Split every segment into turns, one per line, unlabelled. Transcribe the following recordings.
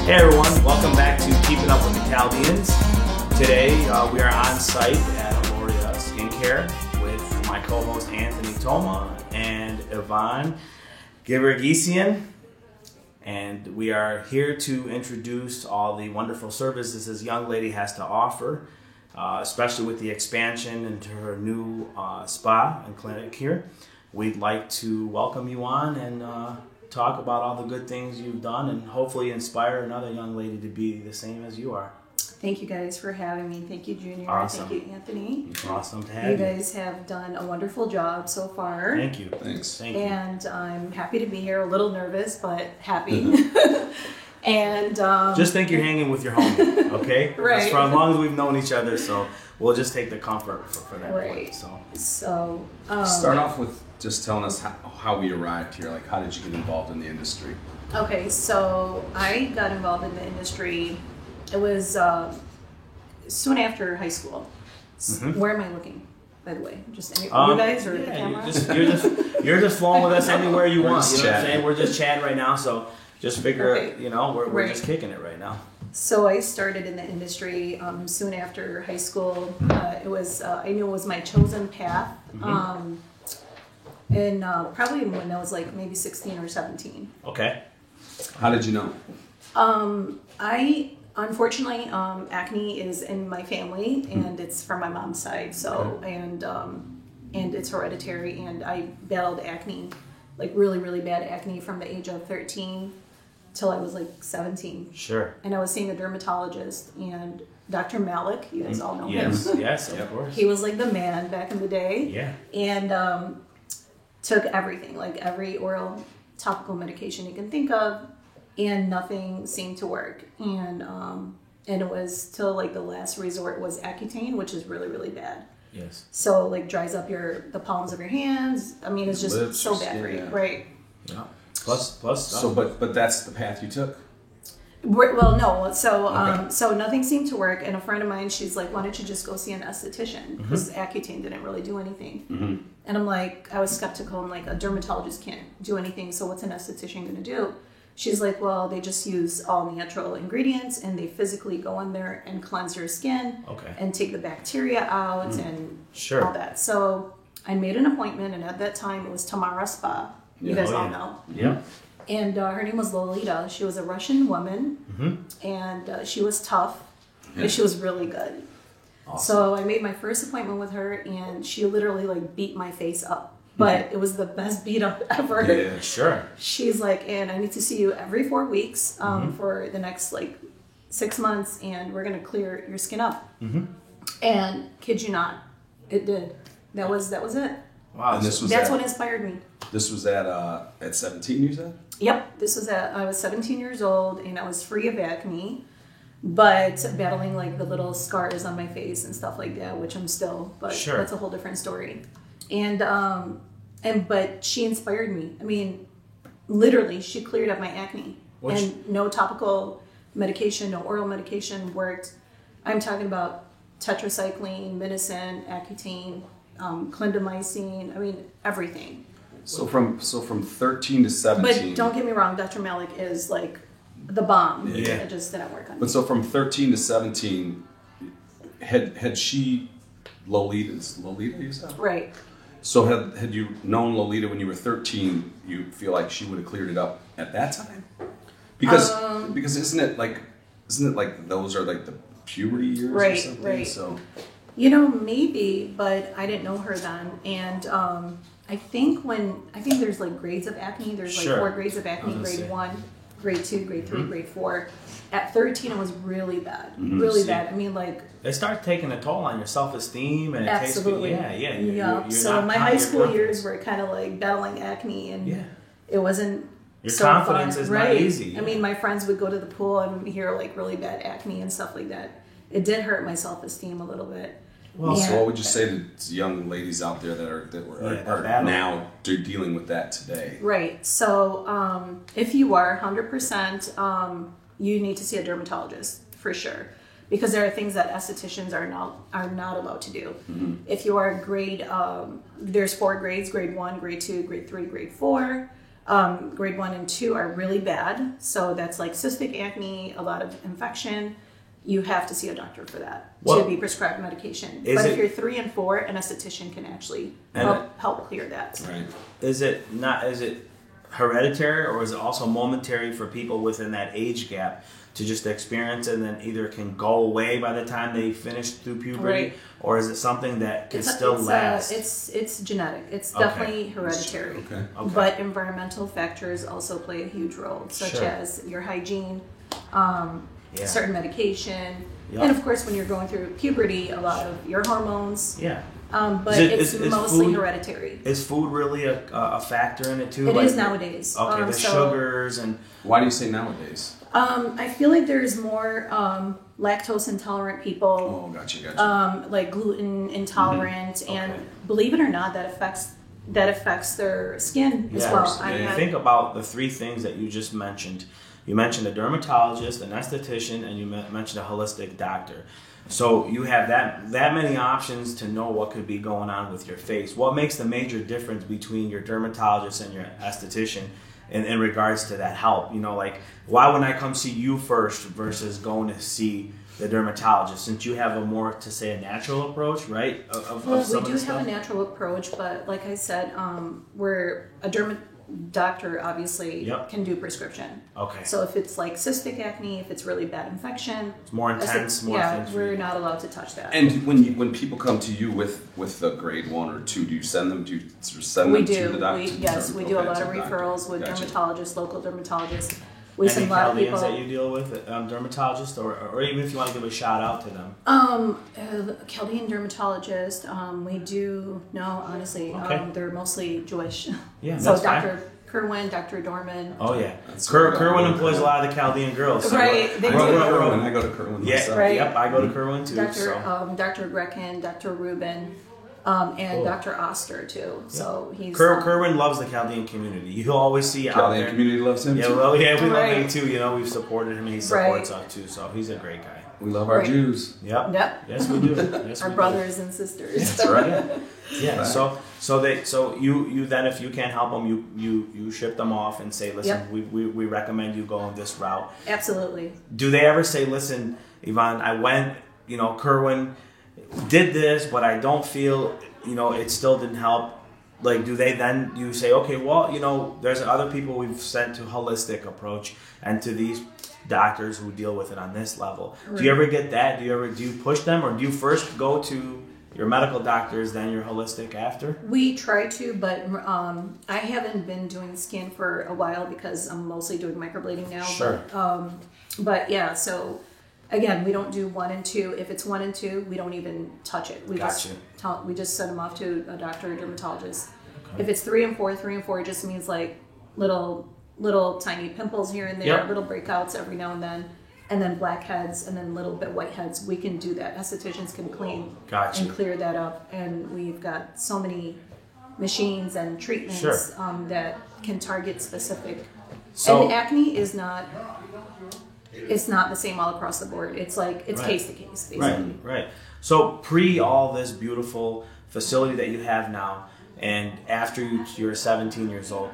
Hey everyone, welcome back to Keeping Up with the Chaldeans. Today we are on site at Aloria Skincare with my co-host Anthony Toma and Yvonne Givergesian. And we are here to introduce all the wonderful services this young lady has to offer, especially with the expansion into her new spa and clinic here. We'd like to welcome you on and talk about all the good things you've done and hopefully inspire another young lady to be the same as you are.
Thank you guys for having me. Thank you, Junior.
Awesome.
Thank you, Anthony.
Awesome to have
you. Guys have done a wonderful job so far.
Thank you.
Thanks.
Thank you.
And I'm happy to be here. A little nervous, but happy. And
just think you're hanging with your homie, okay?
Right.
That's for as long as we've known each other, so we'll just take the comfort for that
right.
point.
So
start off with just telling us how we arrived here. Like, how did you get involved in the industry?
Okay, so I got involved in the industry. It was soon after high school.
Mm-hmm.
Where am I looking, by the way? Just you guys or the camera?
You're just flowing with us anywhere you want. You know what I'm
chatting.
saying? We're just chatting right now, so just figure,
Okay.
we're
Right.
just kicking it right now.
So I started in the industry soon after high school. It was I knew it was my chosen path, and probably when I was like maybe 16 or 17.
Okay.
How did you know?
I unfortunately acne is in my family, and it's from my mom's side. So and it's hereditary, and I battled acne, like really bad acne from the age of 13 till I was like 17.
Sure.
And I was seeing a dermatologist, and Dr. Malik, you guys all know him.
Yes, of course.
He was like the man back in the day.
Yeah.
And took everything, like every oral topical medication you can think of, and nothing seemed to work. And it was till like the last resort was Accutane, which is really bad.
Yes.
So like dries up the palms of your hands. I mean, it's just
Lips,
so bad for you,
yeah.
right?
Yeah. Plus.
So, but that's the path you took.
Well, no. So,
Okay.
so nothing seemed to work, and a friend of mine, she's like, "Why don't you just go see an esthetician? Because Accutane didn't really do anything."
Mm-hmm.
And I'm like, I was skeptical. I'm like, a dermatologist can't do anything. So what's an esthetician going to do? She's like, well, they just use all natural ingredients, and they physically go in there and cleanse your skin,
Okay.
and take the bacteria out and
Sure.
all that. So I made an appointment, and at that time it was Tamara Spa. You
Yeah.
guys
Oh,
all
yeah.
know.
Yeah.
And her name was Lolita. She was a Russian woman, and she was tough,
Yeah.
but she was really good.
Awesome.
So I made my first appointment with her, and she literally like beat my face up. But it was the best beat up ever.
Yeah.
Sure.
She's like, and I need to see you every 4 weeks for the next like 6 months, and we're gonna clear your skin up. And kid you not, it did. That was it.
Wow.
And this was
That's
at,
what inspired me.
This was at 17. You said.
Yep, this was I was 17 years old, and I was free of acne, but battling like the little scars on my face and stuff like that, which I'm still, but
Sure.
that's a whole different story. And but she inspired me. I mean, literally, she cleared up my acne, and no topical medication, no oral medication worked. I'm talking about tetracycline, Midocin, Accutane, clindamycin. I mean, everything.
So from 13 to 17.
But don't get me wrong, Dr. Malik is like the bomb.
Yeah.
It just didn't work on me.
But so from 13 to 17, had she Lolita you said?
Right.
So had you known Lolita when you were 13, you feel like she would have cleared it up at that time? Because isn't it like those are like the puberty years or
Right,
something?
right.
So
You know, maybe, but I didn't know her then. And I think there's like grades of acne. There's like
Sure.
4 grades of acne:
I was gonna
grade
say.
1, grade 2, grade 3, grade 4. At 13, it was really bad.
Mm-hmm.
Really
See.
bad. I mean, like,
They start taking a toll on your self-esteem, and it
absolutely.
takes yeah.
Yeah. So
not
my
con-
high
your
school
confidence-
years were kind of like battling acne, and
Yeah.
it wasn't.
Your
so
confidence
fun.
is
right.
not easy.
I mean, my friends would go to the pool and hear like really bad acne and stuff like that. It did hurt my self-esteem a little bit.
Well,
Yeah.
So what would you say to young ladies out there that are
battling.
now dealing with that today?
Right. So if you are 100%, you need to see a dermatologist for sure, because there are things that estheticians are not allowed to do.
Mm-hmm.
If you are grade, there's 4 grades: grade 1, grade 2, grade 3, grade 4. Grade 1 and 2 are really bad. So that's like cystic acne, a lot of infection. You have to see a doctor for that to be prescribed medication. But if you're 3 and 4, an esthetician can actually help clear that.
Right.
Is it hereditary, or is it also momentary for people within that age gap to just experience it and then either can go away by the time they finish through puberty, or is it something that can still last?
It's genetic. It's definitely hereditary.
Okay.
But environmental factors also play a huge role, such as your hygiene, certain medication, and of course when you're going through puberty, a lot of your hormones.
Yeah.
But it's mostly
food,
hereditary.
Is food really a factor in it too?
It is nowadays.
Okay, the sugars and...
Why do you say nowadays?
I feel like there's more lactose intolerant people.
Oh, gotcha.
Like gluten intolerant, and believe it or not, that affects their skin as well.
Think about the 3 things that you just mentioned. You mentioned a dermatologist, an esthetician, and you mentioned a holistic doctor. So you have that many options to know what could be going on with your face. What makes the major difference between your dermatologist and your esthetician in regards to that help? You know, like, why wouldn't I come see you first versus going to see the dermatologist, since you have a more, to say, a natural approach, right?
We do have a natural approach, but like I said, we're a doctor obviously can do prescription. Okay. So if it's like cystic acne, if it's really bad infection,
it's more intense, things.
We're not allowed to touch that.
And when people come to you with the grade 1 or 2, do you send them? Do you send them to the doctor?
Yes, we do a lot of referrals with dermatologists, local dermatologists. We
Any
send a lot of people
that you deal with, dermatologists, or even if you want to give a shout out to them.
Chaldean dermatologist. We do honestly. They're mostly Jewish. Yeah. So Dr. Kerwin, Dr. Dorman.
Oh yeah, Kerwin employs a lot of the Chaldean girls. So
right.
I go to Kerwin.
Yeah.
Myself.
Right. Yep. I go to Kerwin too.
Dr. Grekin, Dr. Rubin. And Dr. Oster too. So he's
Kerwin loves the Chaldean community. You'll always see
Chaldean community loves him.
Yeah, well, yeah, we love him too. You know, we've supported him. He supports us too. So he's a great guy.
We love our Jews.
Yep. Yes, we do. Yes,
our brothers and sisters.
That's right.
Yeah. So you then, if you can't help them, you ship them off and say, listen, we recommend you go on this route.
Absolutely.
Do they ever say, listen, Yvonne, I went, Kerwin did this, but I don't feel, it still didn't help. Like, do they then, you say, okay, well, there's other people we've sent to holistic approach and to these doctors who deal with it on this level. Right. Do you ever get that? Do you push them, or do you first go to your medical doctors, then your holistic after? We
try to, but I haven't been doing skin for a while because I'm mostly doing microblading now.
Sure.
But yeah, so again, we don't do 1 and 2. If it's 1 and 2, we don't even touch it. We just send them off to a doctor or dermatologist. Okay. If it's 3 and 4 just means like little tiny pimples here and there, little breakouts every now and then blackheads, and then little bit whiteheads. We can do that. Estheticians can clean and clear that up, and we've got so many machines and treatments that can target specific. And acne is not. It's not the same all across the board. It's like case to case, basically.
Right. So pre all this beautiful facility that you have now, and after you're 17 years old,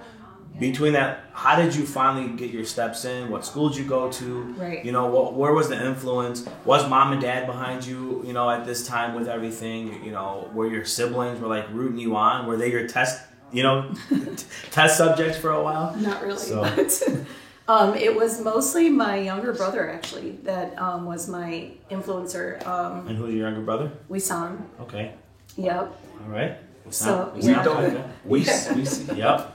between that, how did you finally get your steps in? What school did you go to?
Right.
Where was the influence? Was mom and dad behind you, at this time with everything? Were your siblings like rooting you on? Were they your test subjects for a while?
Not really, but it was mostly my younger brother, actually, that was my influencer.
And who's your younger brother?
Wissam.
Okay.
Yep.
All right.
We see.
Yep.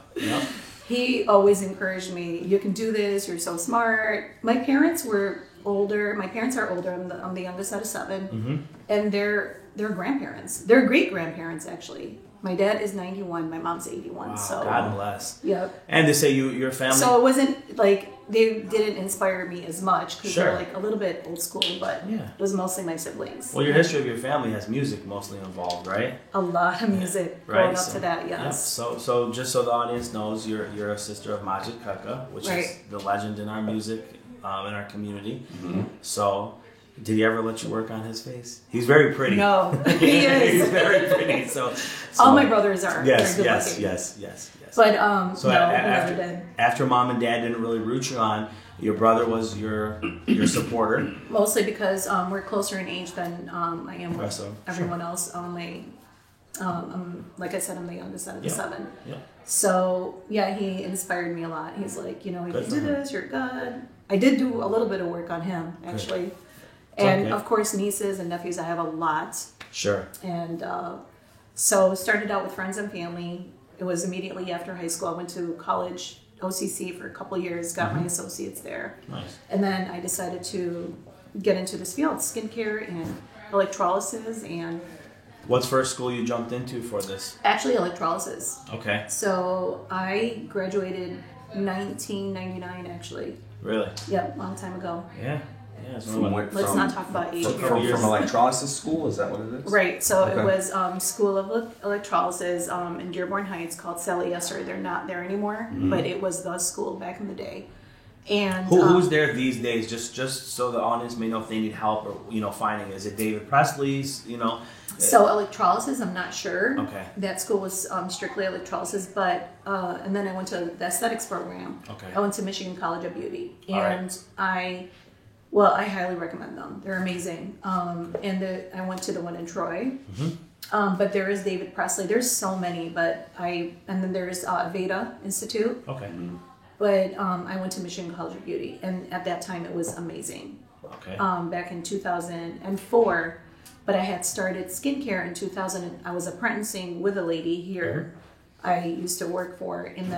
He always encouraged me. You can do this. You're so smart. My parents were older. My parents are older. I'm the youngest out of 7, and they're grandparents. They're great grandparents, actually. My dad is 91. My mom's 81.
Wow,
so
God bless.
Yep.
And they say your family.
So it wasn't like they didn't inspire me as much because they're like a little bit old school, but it was mostly my siblings.
Well, your history of your family has music mostly involved, right?
A lot of music growing up to that, yes.
Yep. So just so the audience knows, you're a sister of Majid Kaka, which is the legend in our music, in our community. Mm-hmm. So. Did he ever let you work on his face? He's very pretty.
No, he is.
He's very pretty. So
all my brothers are.
Yes.
But
So
no, he never did.
after mom and dad didn't really root you on, your brother was your supporter.
Mostly because we're closer in age than I am with
Impressive.
everyone else. Like I said, I'm the youngest out of the
Yeah.
7.
Yeah.
So yeah, he inspired me a lot. He's like, you
Good
can
for
do
him.
this. You're good. I did do a little bit of work on him actually,
It's
and
okay.
of course nieces and nephews. I have a lot,
Sure.
and so started out with friends and family. It was immediately after high school. I went to college, OCC, for a couple of years. Got my associates there.
Nice.
And then I decided to get into this field, skincare and electrolysis, and
What's first school you jumped into for this?
actually electrolysis.
Okay.
So I graduated 1999, actually.
Really?
Yep, long time ago.
Yeah. Yeah. It's
From what?
Let's not talk about age here.
From electrolysis school, is that what it is?
Right, so
Okay.
it was School of Electrolysis in Dearborn Heights called Sally Esser. They're not there anymore, but it was the school back in the day. And
Who's there these days? Just so the audience may know if they need help or finding. Is it David Presley's?
So electrolysis, I'm not sure.
Okay.
That school was strictly electrolysis, but and then I went to the aesthetics program.
Okay.
I went to Michigan College of Beauty,
All right.
and I highly recommend them. They're amazing. I went to the one in Troy.
Mm-hmm.
But there is David Presley. There's so many, and then there's Veda Institute.
Okay.
But I went to Michigan College of Beauty, and at that time it was amazing.
Okay.
Back in 2004. But I had started skincare in 2000. I was apprenticing with a lady here I used to work for, and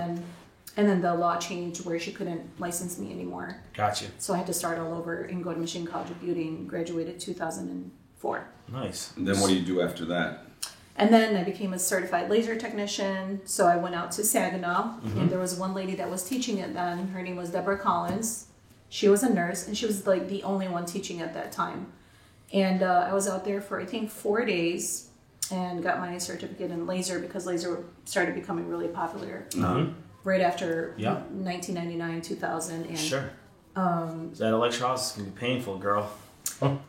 then the law changed where she couldn't license me anymore.
Gotcha.
So I had to start all over and go to Michigan College of Beauty and graduated 2004.
Nice.
And then what do you do after that?
And then I became a certified laser technician. So I went out to Saginaw, and there was one lady that was teaching it then. Her name was Deborah Collins. She was a nurse, and she was like the only one teaching at that time. And I was out there for, I think, 4 days and got my certificate in laser because laser started becoming really popular right after
Yeah.
1999, 2000. And
Sure. That electrolysis can be painful, girl.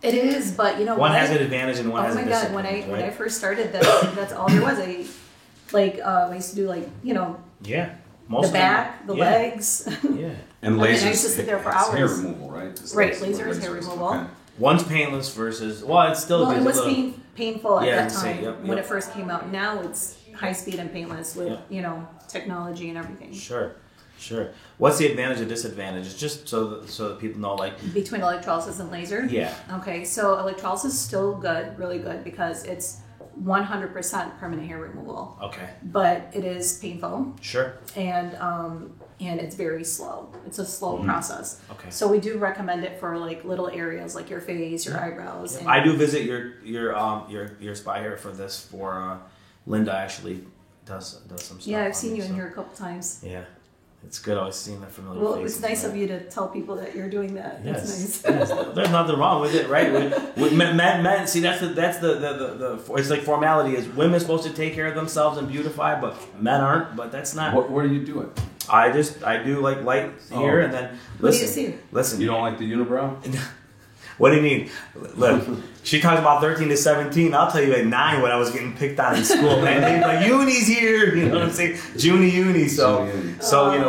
it is, but you know
One
what?
has an advantage and one
Oh
has
my
a
God!
disadvantage.
When I
right?
first started, that's all there was. I used to do
Yeah.
the back, the
yeah.
legs.
Yeah.
And
I mean, I
laser
used to sit there for
hair
hours.
removal, right? It's
Right,
laser
laser is hair removal.
Okay.
One's painless versus it's still
Well, it
gives
was
a little,
painful at
Yeah,
that
I'd say,
time
yep,
when
yep.
it first came out. Now it's high speed and painless with
Yeah.
technology and everything.
Sure. What's the advantage and disadvantage? It's just so that people know, like,
Between electrolysis and laser.
yeah.
Okay, so electrolysis is still good, really good, because it's 100% permanent hair removal,
Okay.
but it is painful
Sure.
and it's very slow. It's a slow process.
Okay.
So we do recommend it for like little areas like your face, your eyebrows. And
I do visit your spa here for this. For Linda actually does some stuff.
Yeah, I've
on
seen
me,
you in
so-
here a couple times.
Yeah, it's good always seeing the familiar
Well,
faces.
it's nice
right?
of you to tell people that you're doing that.
Yes,
That's nice.
yes. There's nothing wrong with it, right? With men, see, that's the it's like formality. Is women supposed to take care of themselves and beautify, but men aren't. But that's not.
Where do you do it?
I do like light here, and then
What do you
listen.
see?
Listen,
You don't like the unibrow?
What do you mean? Look, she talks about 13 to 17. I'll tell you at 9 when I was getting picked on in school, man. They were like, Uni's here, you know what I'm saying? Uni. So,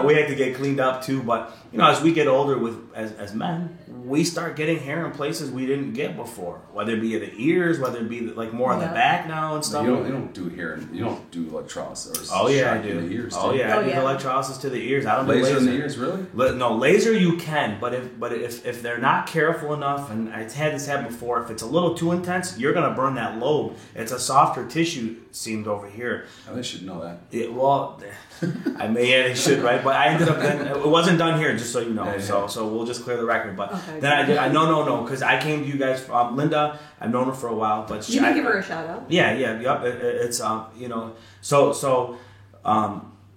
we had to get cleaned up too. But, as we get older as men, we start getting hair in places we didn't get before. Whether it be the ears, whether it be like more on the
Yeah.
back now and
You
stuff.
don't do hair. You don't do electrolysis.
Oh yeah, I
shock
do.
in the ears,
Oh
too.
yeah, I
Oh,
do
yeah.
electrolysis to the ears. I don't do
Laser
laser
in the ears, really?
No, laser you can, but if they're not careful enough, and I've had this happen before, if it's a little too intense, you're gonna burn that lobe. It's a softer tissue seamed over here.
Oh, they should know that.
They should, right? But I ended up it wasn't done here, just so you know.
Yeah.
So we'll just clear the record. But
Okay.
then I did. No, because I came to you guys. Linda, I've known her for a while, but
You can give her a shout out.
Yep. It's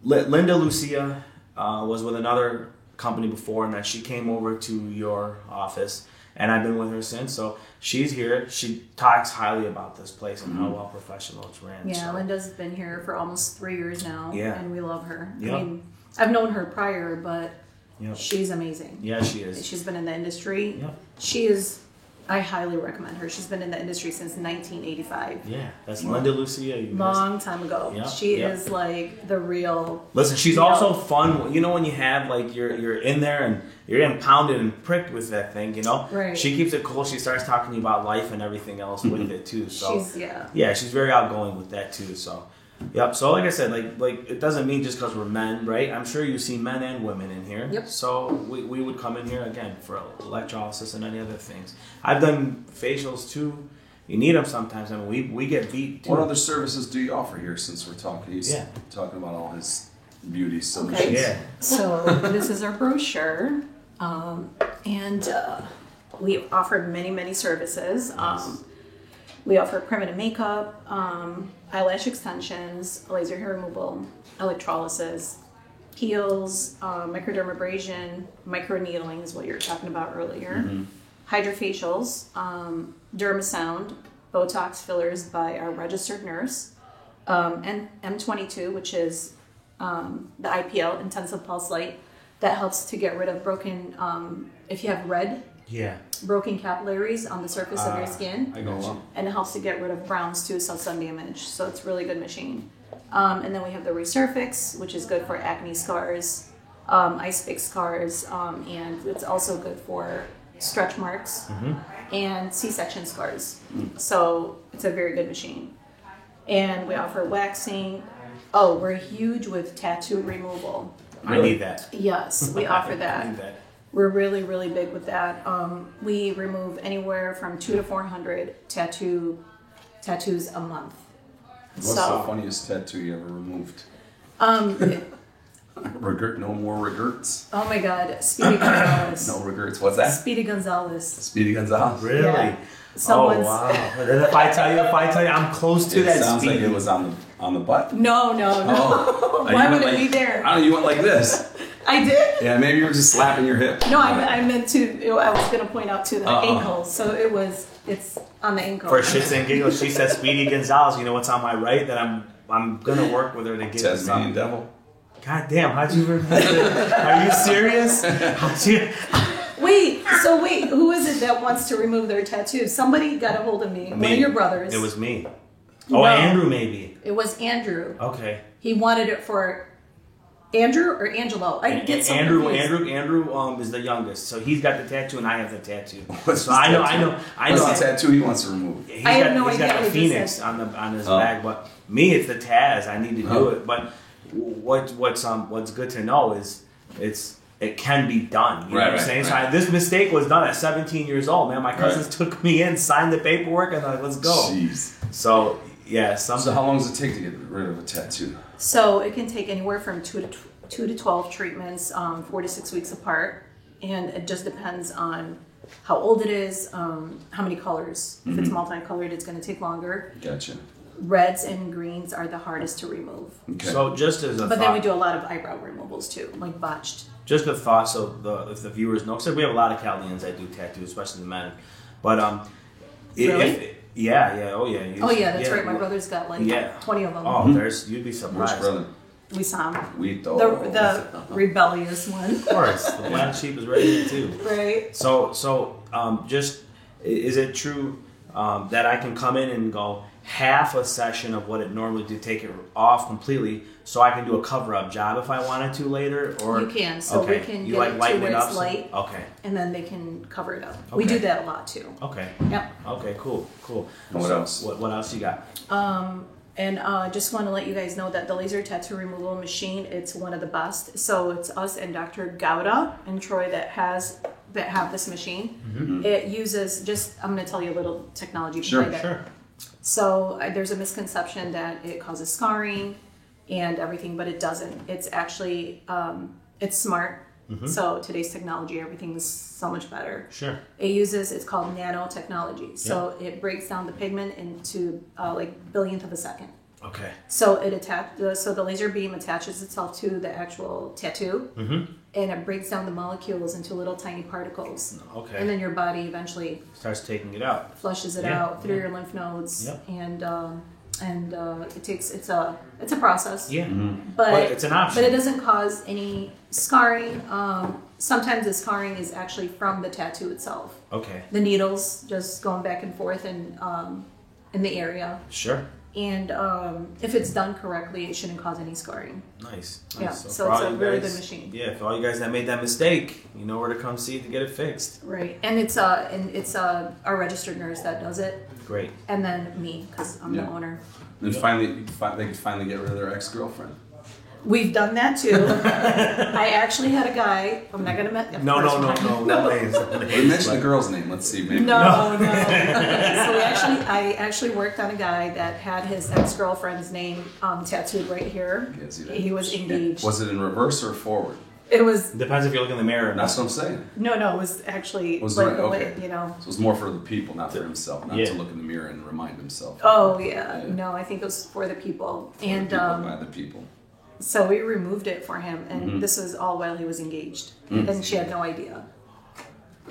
Linda Lucia was with another company before, and then she came over to your office, and I've been with her since. So she's here. She talks highly about this place and how well professional it's ran.
Yeah,
so.
Linda's been here for almost 3 years now.
Yeah.
And we love her.
Yeah.
I mean, I've known her prior, but
Yep.
she's amazing.
Yeah, she is.
She's been in the industry.
Yep.
She is I highly recommend her. She's been in the industry since 1985.
Yeah, that's Linda Lucia.
Long time ago.
Yep,
She
yep.
is like the real.
Listen, she's also fun. You know, when you have like you're in there and you're getting pounded and pricked with that thing. You know,
Right.
She keeps it cool. She starts talking to you about life and everything else with it too. So she's very outgoing with that too. So. Yep. So like I said, like it doesn't mean just because we're men, right? I'm sure you see men and women in here.
Yep.
So we would come in here again for electrolysis and any other things. I've done facials too. You need them sometimes. I mean, we get beat too.
What other services do you offer here? Since we're talking, he's talking about all his beauty solutions.
Okay.
Yeah.
So this is our brochure, and we offer many services. We offer primitive makeup, eyelash extensions, laser hair removal, electrolysis, peels, microdermabrasion, microneedling is what you were talking about earlier, hydrofacials, dermasound, Botox fillers by our registered nurse, and M22, which is the IPL, intensive pulse light, that helps to get rid of broken, if you have broken capillaries on the surface of your skin.
I go
And it helps to get rid of browns too, so sun damage. So it's a really good machine. And then we have the Resurfix, which is good for acne scars, ice pick scars, and it's also good for stretch marks and C-section scars. So it's a very good machine. And we offer waxing. Oh, we're huge with tattoo removal.
I need that.
Yes, we offer
I
that.
need that.
We're really big with that. We remove anywhere from 200 to 400 tattoos a month.
What's the funniest tattoo you ever removed? No more regrets.
Oh my God, Speedy Gonzalez.
No regrets. What's that?
Speedy Gonzalez.
Speedy Gonzalez.
Really?
Yeah.
Oh wow! Then if I tell you, I'm close to that.
It sounds
Speedy.
like it was on the butt.
No.
Oh.
Why would it be there?
I don't know. You went like this.
I did?
Yeah, maybe you were just slapping your hip.
No, I meant to. I was going to point out to the ankle. So it's on the ankle.
For shits and giggles, she said Speedy Gonzalez. You know what's on my right? That I'm gonna work with her to get
Tasmanian Devil.
God damn! How'd you remember that? Are you serious? How'd you?
Wait, who is it that wants to remove their tattoos? Somebody got a hold of me. One of your brothers.
It was me.
No.
Oh, Andrew maybe.
It was Andrew.
Okay.
He wanted it for Andrew or Angelo. I get so confused.
Andrew is the youngest, so he's got the tattoo and I have the tattoo.
What's
so I know.
What's the tattoo he wants to remove?
I have no idea
He's got
what
the
he just
Phoenix
said.
on his bag, but me it's the Taz. I need to do it. But what's good to know is it can be done. You know what I'm saying?
Right.
So this mistake was done at 17 years old, man. My cousins took me in, signed the paperwork, and like, let's go.
Jeez.
So yeah,
So how long does it take to get rid of a tattoo?
So it can take anywhere from 2 to 12 treatments, 4 to 6 weeks apart, and it just depends on how old it is, how many colors. If it's multicolored, it's going to take longer.
Gotcha.
Reds and greens are the hardest to remove.
Okay.
So just as a
But then we do a lot of eyebrow removals too, like botched.
Just a thought, so if the viewers know, because we have a lot of Chaldeans that do tattoos, especially the men. But
Really? That's right. My brother's got like 20 of them.
Oh, you'd be surprised.
Which brother?
We saw him.
The
The rebellious one.
Of course, the black sheep is ready too.
Right.
So just is it true that I can come in and go half a session of what it normally do, take it off completely, so I can do a cover-up job if I wanted to later, or
You can. So we can
you
get
like
it to
lighten
where
it
it's
up,
light.
Okay.
And then they can cover it up. We
Okay.
do that a lot too.
Okay.
Yep.
Okay. Cool.
And what else?
What else you got?
And just want to let you guys know that the laser tattoo removal machine, it's one of the best. So it's us and Dr. Gouda in Troy that have this machine. It uses I'm going to tell you a little technology behind it.
Sure.
So there's a misconception that it causes scarring and everything, but it doesn't. It's actually, it's smart. So today's technology, everything's so much better.
Sure.
It's called nanotechnology. So it breaks down the pigment into like billionth of a second.
Okay.
So so the laser beam attaches itself to the actual tattoo, and it breaks down the molecules into little tiny particles.
Okay.
And then your body eventually
starts taking it out.
flushes it out through your lymph nodes,
Yep.
and and it's a process.
Yeah,
but
it's an option.
But it doesn't cause any scarring. Sometimes the scarring is actually from the tattoo itself.
Okay.
The needles just going back and forth in the area.
Sure.
And if it's done correctly, it shouldn't cause any scarring.
Nice.
Yeah,
So
so
for
it's
all
a
you
really
guys-
good machine.
Yeah, for all you guys that made that mistake, you know where to come see to get it fixed.
Right, and it's our registered nurse that does it,
Great.
and then me because I'm the
Yeah.
owner.
And finally, they could finally get rid of their ex-girlfriend.
We've done that too. I actually had a guy. I'm not gonna mention.
No names.
We mentioned the girl's name. Let's see, maybe.
No. So I actually worked on a guy that had his ex-girlfriend's name tattooed right here.
Yeah, see that?
He was engaged.
Was it in reverse or forward?
It was
Depends if you look in the mirror or not.
That's what I'm saying.
no. It was actually
Was
like
right,
the way,
okay.
you know.
So it was more for the people, not for himself, not
Yeah.
to look in the mirror and remind himself.
Oh yeah.
Yeah.
No, I think it was for the people.
For the
And
people, by the people.
so we removed it for him, and
Mm-hmm.
this was all while he was engaged, and she had no idea.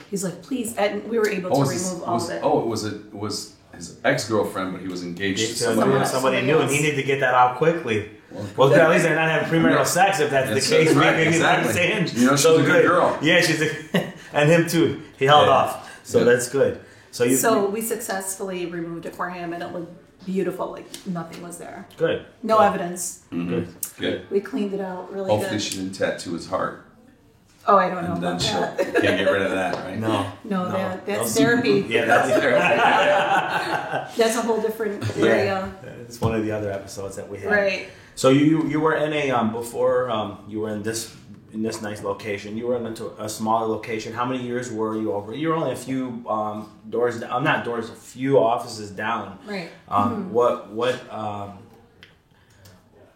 He's like, please, and we were able to remove all of it.
It was his ex-girlfriend, but he was engaged to
Somebody,
somebody else.
somebody knew, and he
else.
needed to get that out quickly. Well, at least they're not having premarital sex if that's the
That's
case.
right,
Maybe
exactly.
understand.
You know, she's a good girl.
Yeah, she's a, and him too. He held
Yeah.
off, so
Yeah.
that's good. So
We successfully removed it for him, and it looked beautiful. Like nothing was there,
good.
no
Good.
evidence.
Good.
Good.
We cleaned it out really
Hopefully
good.
she didn't tattoo his heart.
Oh, I don't know
And then
about
she'll
that.
can't get rid of that, right?
No.
No, that's
Those-
therapy.
Yeah, that's
That's a whole different area.
It's one of the other episodes that we had.
Right.
So you were in a before you were in this nice location. You were in a smaller location. How many years were you over? You were only a few doors. Not doors. A few offices down.
Right.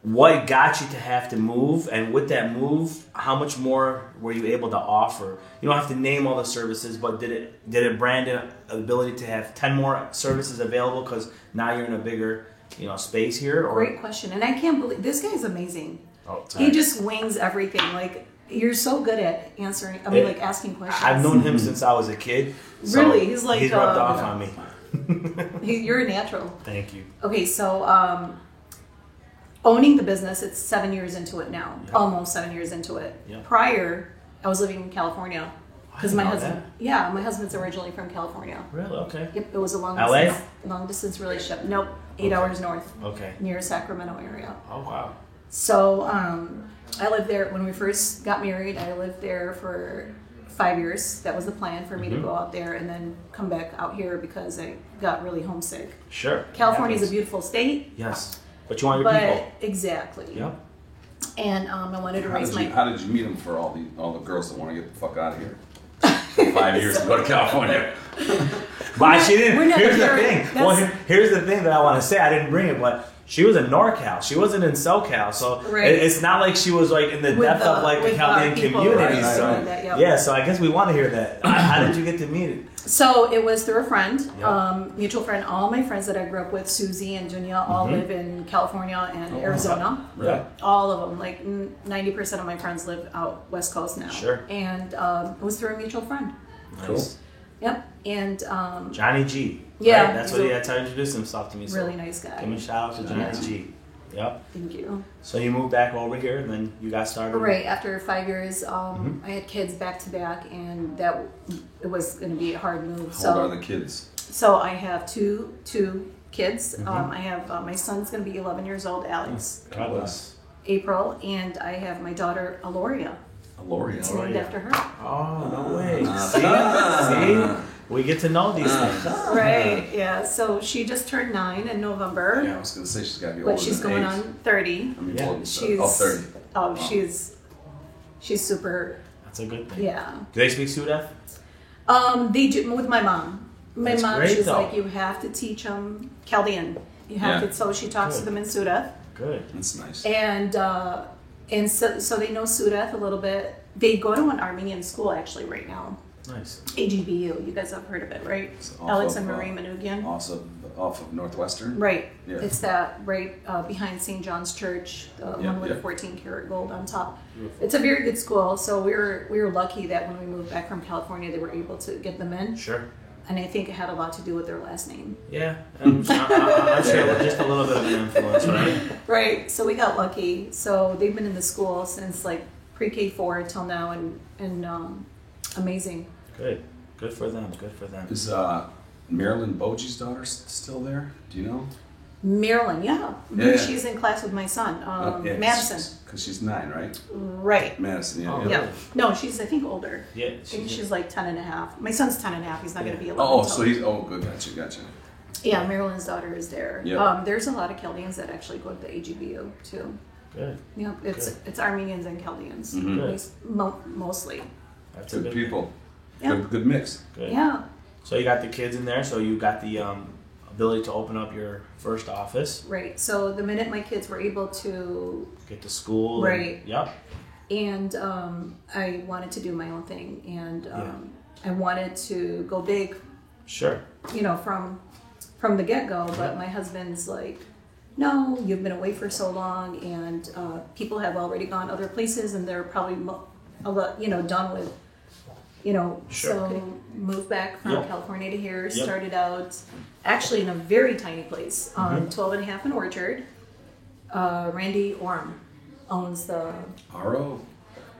What got you to have to move? And with that move, how much more were you able to offer? You don't have to name all the services, but did it brand an ability to have 10 more services available because now you're in a bigger space here? Or
Great question, and I can't believe this guy's amazing.
Oh,
He just wings everything. Like you're so good at answering. I mean,
It-
like asking questions.
I've known him since I was a kid. So
Really? He's like,
he's rubbed off on me.
You're a natural.
Thank you.
Okay, so owning the business, it's 7 years into it now.
Yeah.
Almost 7 years into it.
Yeah.
Prior, I was living in California because my
know
husband. Yeah, my husband's originally from California.
Really? Okay.
Yep, it was a
LA?
long distance relationship. Nope, 8
Okay.
hours north,
Okay.
near Sacramento area.
Oh wow.
So I lived there when we first got married. I lived there for 5 years. That was the plan for me to go out there and then come back out here because I got really homesick.
Sure.
California is a
Happens.
beautiful state,
Yes, but you want your
but
people.
exactly.
Yep.
And I wanted to raise my.
How did you meet him for all the girls that want to get the fuck out of here? 5 years to go to California.
But she didn't.
we're not
Here's the
here.
thing.
That's-
Well, here's the thing that I want to say. I didn't bring it, but she was in NorCal. She wasn't in SoCal, so
Right.
it's not like she was like in the
With
depth of like the
with
Chaldean
people,
community.
right,
So
right.
That, yep.
yeah, so I guess we want to hear that. How did you get to meet it?
So it was through a friend,
Yeah.
mutual friend. All my friends that I grew up with, Susie and Dunya, all live in California and Arizona.
Yeah.
All of them, like 90% of my friends live out West Coast now.
Sure.
And it was through a mutual friend.
Nice.
Yep. And
Johnny G.
Yeah,
right? That's
he's
what
a
that's how he introduced himself to me. So
really nice guy.
give me a shout out to Johnny
Yeah.
G. Yep.
Thank you.
So you moved back over here, and then you got started.
Right after 5 years, I had kids back to back, and it was going to be a hard move.
How old are the kids?
So I have two kids. I have my son's going to be 11 years old, Alex,
God bless.
April, and I have my daughter, Aloria.
Aloria.
It's named after her.
Oh no way! See, we get to know these things.
Right, yeah. So she just turned 9 in November,
Yeah, I was going to say she's got to be older
but she's
than
going
8.
on 30.
I mean,
Yeah.
older,
She's
30.
Oh,
Wow.
she's super.
That's a good thing.
Yeah.
Do they speak Sudaf?
They do with my mom. My
That's
mom,
great,
she's
though.
like, you have to teach them Chaldean. You have
Yeah.
to. So she talks to
Good.
them in Sudath,
Good.
That's nice.
and so they know Sudath a little bit. They go to an Armenian school actually right now.
Nice.
AGBU. You guys have heard of it, right?
It's off
Alex
of,
and Marie Manoukian.
Also off of Northwestern.
Right.
Yeah.
It's that right behind St. John's Church, the
Yeah,
one with
yeah.
the 14 karat gold on top.
Beautiful.
It's a very good school. So we were lucky that when we moved back from California, they were able to get them in.
Sure.
and I think it had a lot to do with their last name.
Yeah, I'm sure just a little bit of an influence, right?
Right. So we got lucky. So they've been in the school since like pre-K 4 till now, and amazing.
Good for them. Good for them.
Is Marilyn Bogey's daughter still there? Do you know?
Marilyn, yeah.
Yeah.
She's in class with my son,
Yeah,
Madison.
Because she's 9, right?
Right.
Madison, yeah.
Oh,
yeah.
Yeah.
Really?
No, she's I think older.
Yeah,
I think she's like 10 and a half. My son's 10 and a half. He's not going to be 11.
Oh,
till-
so he's, oh, good, gotcha.
Yeah, Marilyn's daughter is there.
Yeah.
There's a lot of Chaldeans that actually go to the AGBU too.
good.
Yeah, it's Armenians and Chaldeans,
Mhm.
at least mostly.
That's a
Good people.
Yeah.
Good mix.
Good.
Yeah,
So you got the kids in there. So you got the ability to open up your first office,
right. So the minute my kids were able to,
get to school.
Right.
Yep.
and I wanted to do my own thing, and
Yeah.
I wanted to go big,
Sure.
you know, from the get-go, but my husband's like, no, you've been away for so long, and people have already gone other places, and they're probably done with,
Sure.
so moved back from
Yep.
California to here,
Yep.
started out actually in a very tiny place, 12 and a half in Orchard. Randy Orm owns the,
R.O.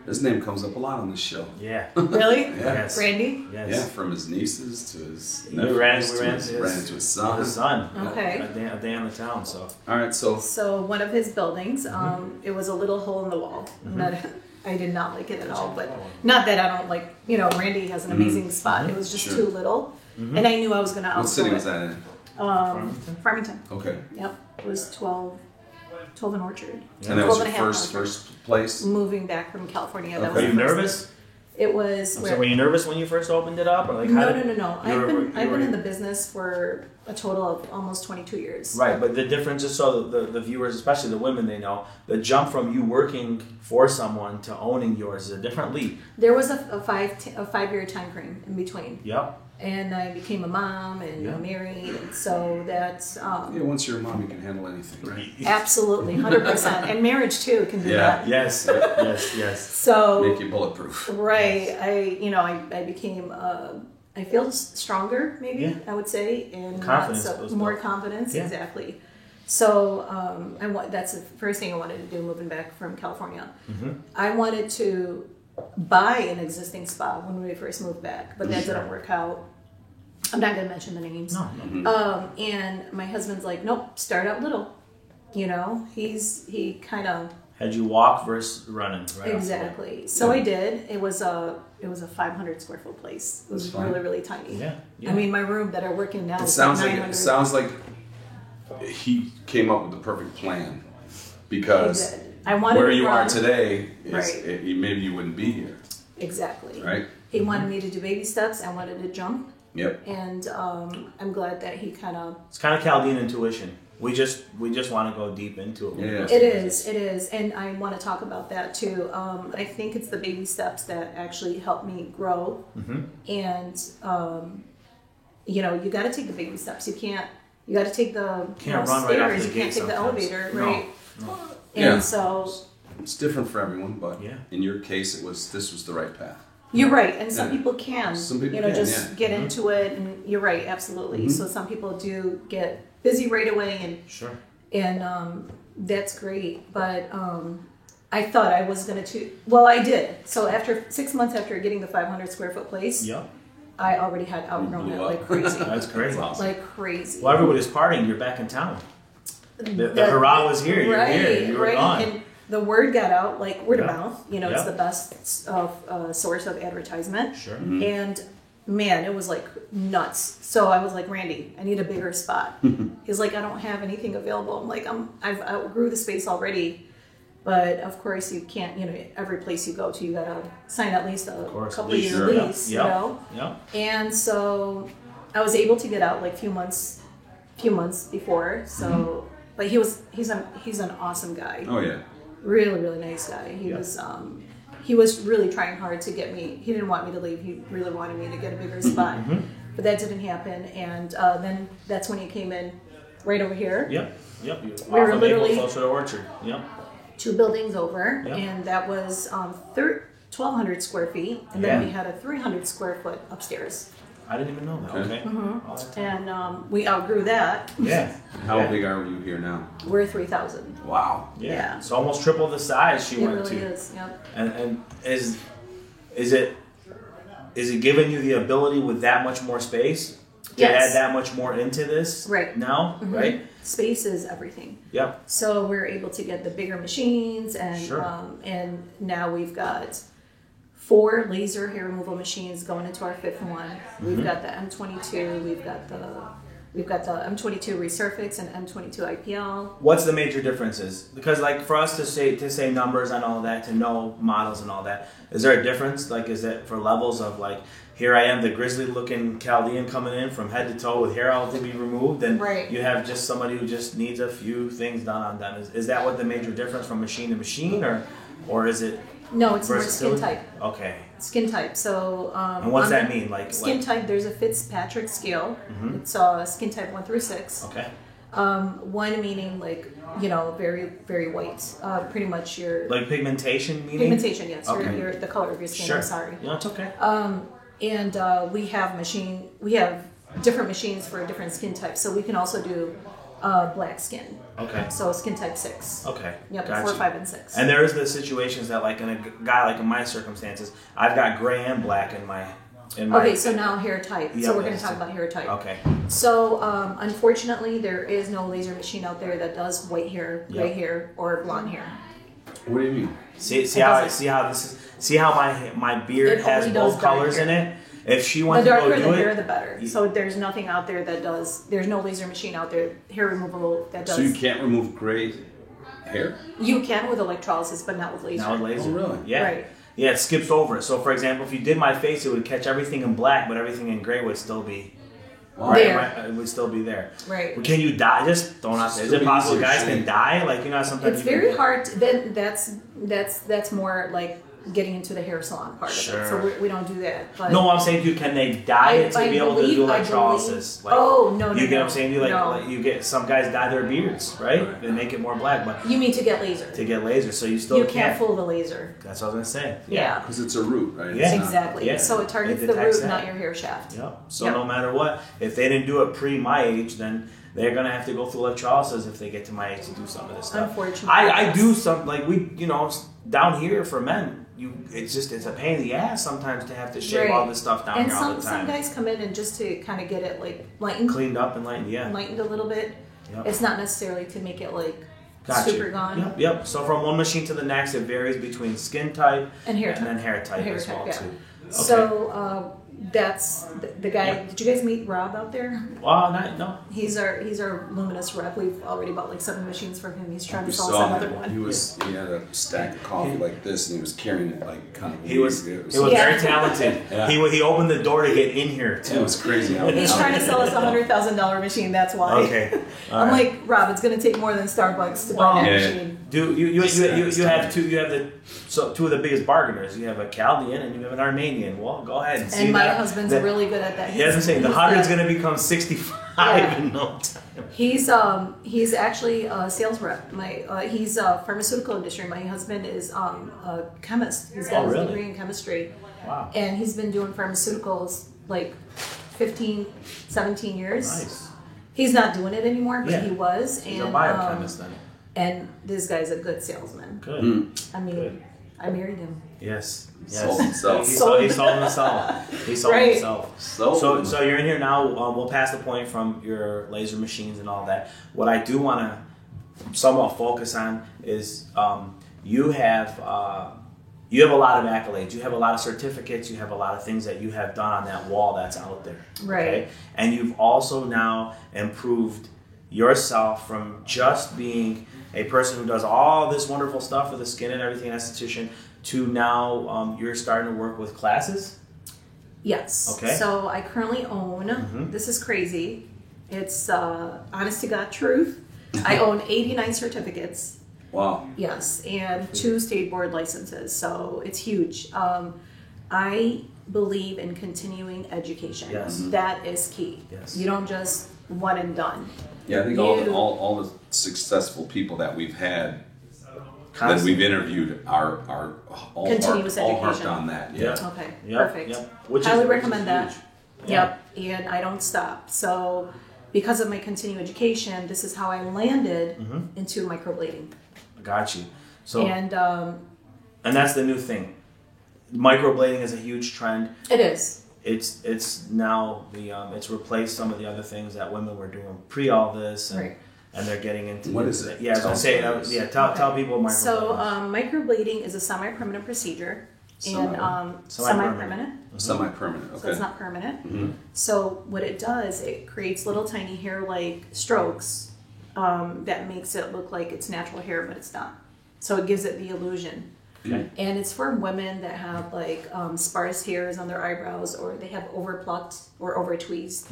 His name comes up a lot on this show.
Yeah.
really?
Yes.
Randy?
Yes.
Yeah, from his nieces to his
We
nephews
ran
ran into his son.
His son.
Okay.
A day on the town. So.
All right, so
So one of his buildings,
Mm-hmm.
it was a little hole in the wall. I did not like it at all, but not that I don't like, Randy has an amazing spot. It was just
Mm-hmm. Sure.
too little. And I knew I was going to
what city
outgrow
was
it.
that in?
Farmington.
Okay.
Yep. It was 12 in Orchard.
And that was
12
your
and a half
first
in Orchard.
first place?
Moving back from California. That
Okay.
was
Were
the
you
first
nervous?
thing. It was
So were you nervous when you first opened it up, or like how
no.
did- you
I've
were-
been
you were-
in the business for a total of almost 22 years.
Right, but the difference is so the viewers, especially the women, they know the jump from you working for someone to owning yours is a different leap.
There was a 5-year time frame in between,
Yep.
and I became a mom and
Yeah.
married, and so that's
Yeah, once you're a mom, you can handle anything, right?
absolutely 100%. And marriage too can do
Yeah.
that.
Yes. Yes.
So
Make you bulletproof.
right, I became I feel stronger, maybe
Yeah.
I would say, and
Confidence
lots of
goes
more
up.
confidence.
Yeah.
Exactly. So that's the first thing I wanted to do moving back from California.
Mm-hmm.
I wanted to buy an existing spa when we first moved back, but that didn't work out. I'm not going to mention the names.
No.
And my husband's like, nope, start out little. He kind of
Had you walk versus running, right?
exactly. So I did. It was a 500 square foot place. It was
That's fine.
really, really tiny.
Yeah.
I mean, my room that I work in now
It
is
sounds
like
like
900.
it sounds like he came up with the perfect plan because
He did. I wanted
where
to
you are
run.
today is
Right.
maybe you wouldn't be here,
Exactly.
right?
He wanted me to do baby steps. I wanted to jump,
Yep.
and I'm glad that he kind of.
It's kind of Chaldean intuition. We just want to go deep into it.
Yeah.
It is, and I want to talk about that too. I think it's the baby steps that actually help me grow, and you got to take the baby steps. You got to take the
Can't run right out
stairs.
the
You
gate
can't take the
sometimes.
elevator,
No.
right?
No.
And
Yeah.
so
It's different for everyone, but
Yeah.
in your case, this was the right path.
you're right, and some
Yeah.
people can,
Some people can,
just
yeah.
get into it, and you're right, absolutely. So some people do get busy right away,
Sure.
and that's great. But I thought I was gonna well, I did. So after 6 months after getting the 500 square foot place,
Yep.
I already had outgrown
Blew
it
up.
like crazy,
That's crazy.
like crazy.
Well, everybody's partying. You're back in town. The hurrah was here. You're here. You were
right.
gone.
And the word got out, like word of
Yeah.
mouth. It's
Yeah.
the best source of advertisement.
Sure.
And man, it was like nuts. So I was like, Randy, I need a bigger spot. He's like, I don't have anything available. I'm like, I've outgrew the space already. But of course, you can't. Every place you go to, you gotta sign at least a couple
lease,
year
sure.
lease.
Yep. Yep.
And so I was able to get out like few months before. So, but he's an awesome guy.
Oh yeah.
Really, really nice guy. He was really trying hard to get me. He didn't want me to leave. He really wanted me to get a bigger spot, but that didn't happen. And then that's when he came in, right over here,
Yep. You
We were
off of Maple,
literally-
closer to Orchard. Yep.
2 buildings over,
Yeah.
and that was 1,200 square feet, and then
Yeah.
we had a 300 square foot upstairs.
I didn't even know that. Okay.
And we outgrew that.
Yeah.
How big are you here now?
We're 3,000.
Wow.
Yeah.
It's almost triple the size she
It
went
really
to.
is. Yep.
And is it giving you the ability with that much more space to
Yes.
add that much more into this
Right.
now? Right?
Space is everything.
Yep.
So we're able to get the bigger machines, and
Sure.
and now we've got 4 laser hair removal machines going into our 5th one. We've got the M22. We've got the M22 Resurfix and M22 IPL.
What's the major differences? Because like for us to say numbers and all that, to know models and all that, is there a difference? Like is it for levels of like, here I am, the grizzly looking Chaldean coming in from head to toe with hair all to be removed, and
Right.
you have just somebody who just needs a few things done on them. Is that what the major difference from machine to machine, or is it
No, it's more skin
versatility?
type.
Okay.
Skin type. So
And what's that mean? Like
Skin type. There's a Fitzpatrick scale. It's skin type 1 through 6.
Okay.
1 meaning like very very white. Pretty much your
Like pigmentation meaning?
pigmentation. Yes,
Okay.
your the color of your skin.
Sure.
I'm sorry.
No, it's okay.
And we have different machines for different skin types. So we can also do black skin.
Okay.
So skin type 6.
Okay.
Yep,
Gotcha.
4, 5, and 6.
And there is the situations that, like in a guy like in my circumstances, I've got gray and black in my.
Okay, so now hair type.
Yeah,
So we're going to
yes.
talk about hair type.
Okay.
So unfortunately, there is no laser machine out there that does white hair, gray
Yep.
hair, or blonde hair.
What do you mean?
See how my beard
It
has
only does
both
dark
colors
hair.
in it. If she
The
wants to
darker
go
the
do
hair,
it,
the better. So there's nothing out there that does. There's no laser machine out there, hair removal that does.
So you can't remove gray hair?
You can with electrolysis, but not with laser.
now with laser.
Oh, really?
Yeah.
Right.
Yeah, it skips over it. So, for example, if you did my face, it would catch everything in black, but everything in gray would still be.
There.
It would still be there.
Right.
But can you die? Just throwing out there. Is it possible
Easier
guys
shade.
can die? Like sometimes
It's
you can
very
get-
hard. Then that's more like getting into the hair salon part of it. So
Sure.
we don't do that. But
No, I'm saying, can they dye to be able to do electrolysis? Like,
Oh, no,
you get what I'm saying? You
no.
like you get some guys dye their beards, right? They make it more black, but
You mean to get laser?
to get laser, so you still
You can't fool the laser.
That's what I was gonna say.
Yeah.
Because it's a root, right?
Yeah.
It's not-
Exactly.
Yeah.
So it targets
It
the
detects
root,
that.
not your hair shaft.
Yep. So
Yep.
no matter what, if they didn't do it pre my age, then they're gonna have to go through electrolysis if they get to my age to do some of this stuff.
Unfortunately,
I
yes.
do some like down here for men. It's a pain in the ass sometimes to have to shave
Right.
all this stuff down
And
here all the
some
time.
guys come in and just to kind of get it like lightened,
Cleaned up and lightened, yeah.
lightened a little bit.
Yep.
It's not necessarily to make it like
Gotcha.
super gone.
Yep. So from one machine to the next, it varies between skin type
And hair type.
then hair type
Hair
as
type,
well
yeah.
too. Okay.
So that's the guy.
Yeah.
Did you guys meet Rob out there?
Well, no.
He's our Luminous rep. We've already bought like 7 machines from him. He's trying
We
to sell us
saw
another
him.
one.
He had a stack of coffee like this, and he was carrying it like kind of.
He was
weird.
Yeah.
very talented.
Yeah.
He opened the door to get in here
It
too.
was crazy. How
He's trying to sell us a $100,000 machine. That's why.
Okay. All
I'm
right.
like, Rob, it's going to take more than Starbucks to
Well,
buy that
yeah.
machine.
Do you have two of the biggest bargainers. You have a Chaldean and you have an Armenian. Well, go ahead. And, see
And my
that.
husband's
That-
really good at that.
He doesn't say the
He's
100's
the-
going to become 65
Yeah.
in no time.
He's actually a sales rep. He's a pharmaceutical industry. My husband is a chemist. He's got
Oh,
his
really?
degree in chemistry.
Wow.
And he's been doing pharmaceuticals like 15, 17 years.
Nice.
He's not doing it anymore, but
Yeah.
he was.
He's
and,
a biochemist then.
And this guy's a good salesman.
Good.
I mean,
Good.
I married him.
Yes.
Sold himself.
He sold himself. He sold
Right.
himself.
Sold.
So you're in here now. We'll pass the point from your laser machines and all that. What I do want to somewhat focus on is you have a lot of accolades. You have a lot of certificates. You have a lot of things that you have done on that wall that's out there.
Right.
Okay? And you've also now improved yourself from just being a person who does all this wonderful stuff with the skin and everything, esthetician, to now you're starting to work with classes.
Yes.
Okay.
So I currently own, this is crazy, it's honest to God truth. I own 89 certificates.
Wow.
Yes, and 2 state board licenses, so it's huge. I believe in continuing education.
Yes.
That is key.
Yes.
You don't just one and done.
Yeah, I think all the successful people that we've had that we've interviewed are all
Continuous
harped
education.
on that.
Yeah.
Yeah.
Okay,
Yep,
perfect.
yep.
Highly recommend that. Yep, and I don't stop. So because of my continuing education, this is how I landed into microblading.
Got you. So
And
that's the new thing. Microblading is a huge trend.
it is.
It's now it's replaced some of the other things that women were doing pre all this, and,
Right.
and they're getting into
What is it?
Yeah, I was gonna say tell people what microblading.
So microblading is a semi-permanent procedure, and semi-permanent.
Semi-permanent. Okay.
So it's not permanent. So what it does, it creates little tiny hair-like strokes that makes it look like it's natural hair, but it's not. So it gives it the illusion.
Okay.
And it's for women that have like sparse hairs on their eyebrows, or they have overplucked or overtweezed.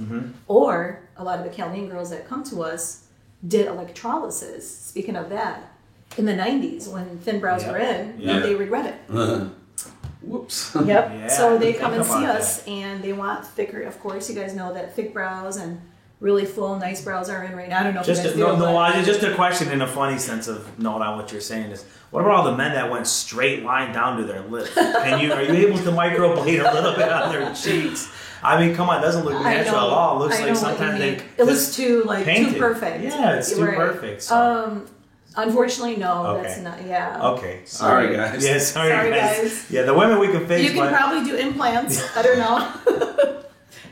Or a lot of the Chaldean girls that come to us did electrolysis. Speaking of that, in the 90s when thin brows were in,
Yeah.
they regret it.
Whoops.
Yep.
Yeah,
So they
think
come and see
about
us, and they want thicker. Of course, you guys know that thick brows and really full, nice brows are in right now. I don't know if
Just
you guys
no,
do, but-
just a question in a funny sense of knowing on what you're saying is, what about all the men that went straight line down to their lips? Are you able to microblade a little bit on their cheeks? I mean, come on, it doesn't look
I
natural at
know-
all. It looks
I
like
know what you
sometimes
mean.
they
It looks too
painted.
too perfect.
Yeah, it's too
Right.
perfect. So.
Unfortunately, no,
Okay.
that's not. Yeah.
Okay.
Sorry, guys.
Yeah, sorry,
Sorry,
guys.
guys.
Yeah, the women we can fix,
You can
but
probably do implants. I don't know.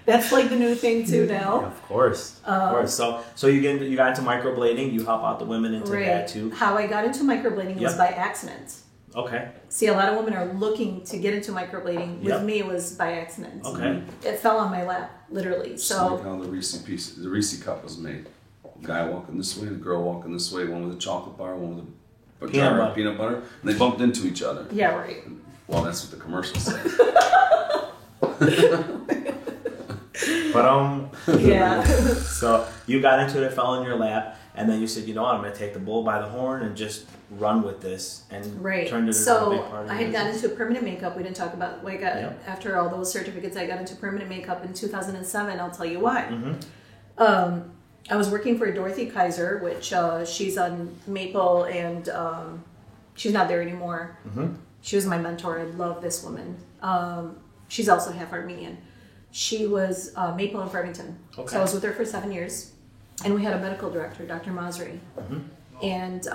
That's like the new thing too now.
of course, of course. So you got into microblading. You help out the women into that too.
How I got into microblading was
Yep.
by accident.
Okay.
See, a lot of women are looking to get into microblading. With
Yep.
me, it was by accident.
Okay.
It fell on my lap, literally.
Like
So,
how the Reese cup was made. A guy walking this way, and a girl walking this way. One with a chocolate bar, one with a jar of peanut butter, and they bumped into each other.
yeah, right.
Well, that's what the commercial said.
But
Yeah.
so you got into it, fell in your lap, and then you said, you know what, I'm going to take the bull by the horn and just run with this, and
Right.
turned it into a
So
big part of
I
your
had gotten
business.
into permanent makeup. We didn't talk about. I got
Yep.
after all those certificates. I got into permanent makeup in 2007. I'll tell you why.
Mm-hmm.
I was working for Dorothy Kaiser, which she's on Maple, and she's not there anymore.
Mm-hmm.
She was my mentor. I love this woman. She's also half Armenian. She was Maple in Farmington.
Okay.
So I was with her for 7 years, and we had a medical director, Dr. Masri, and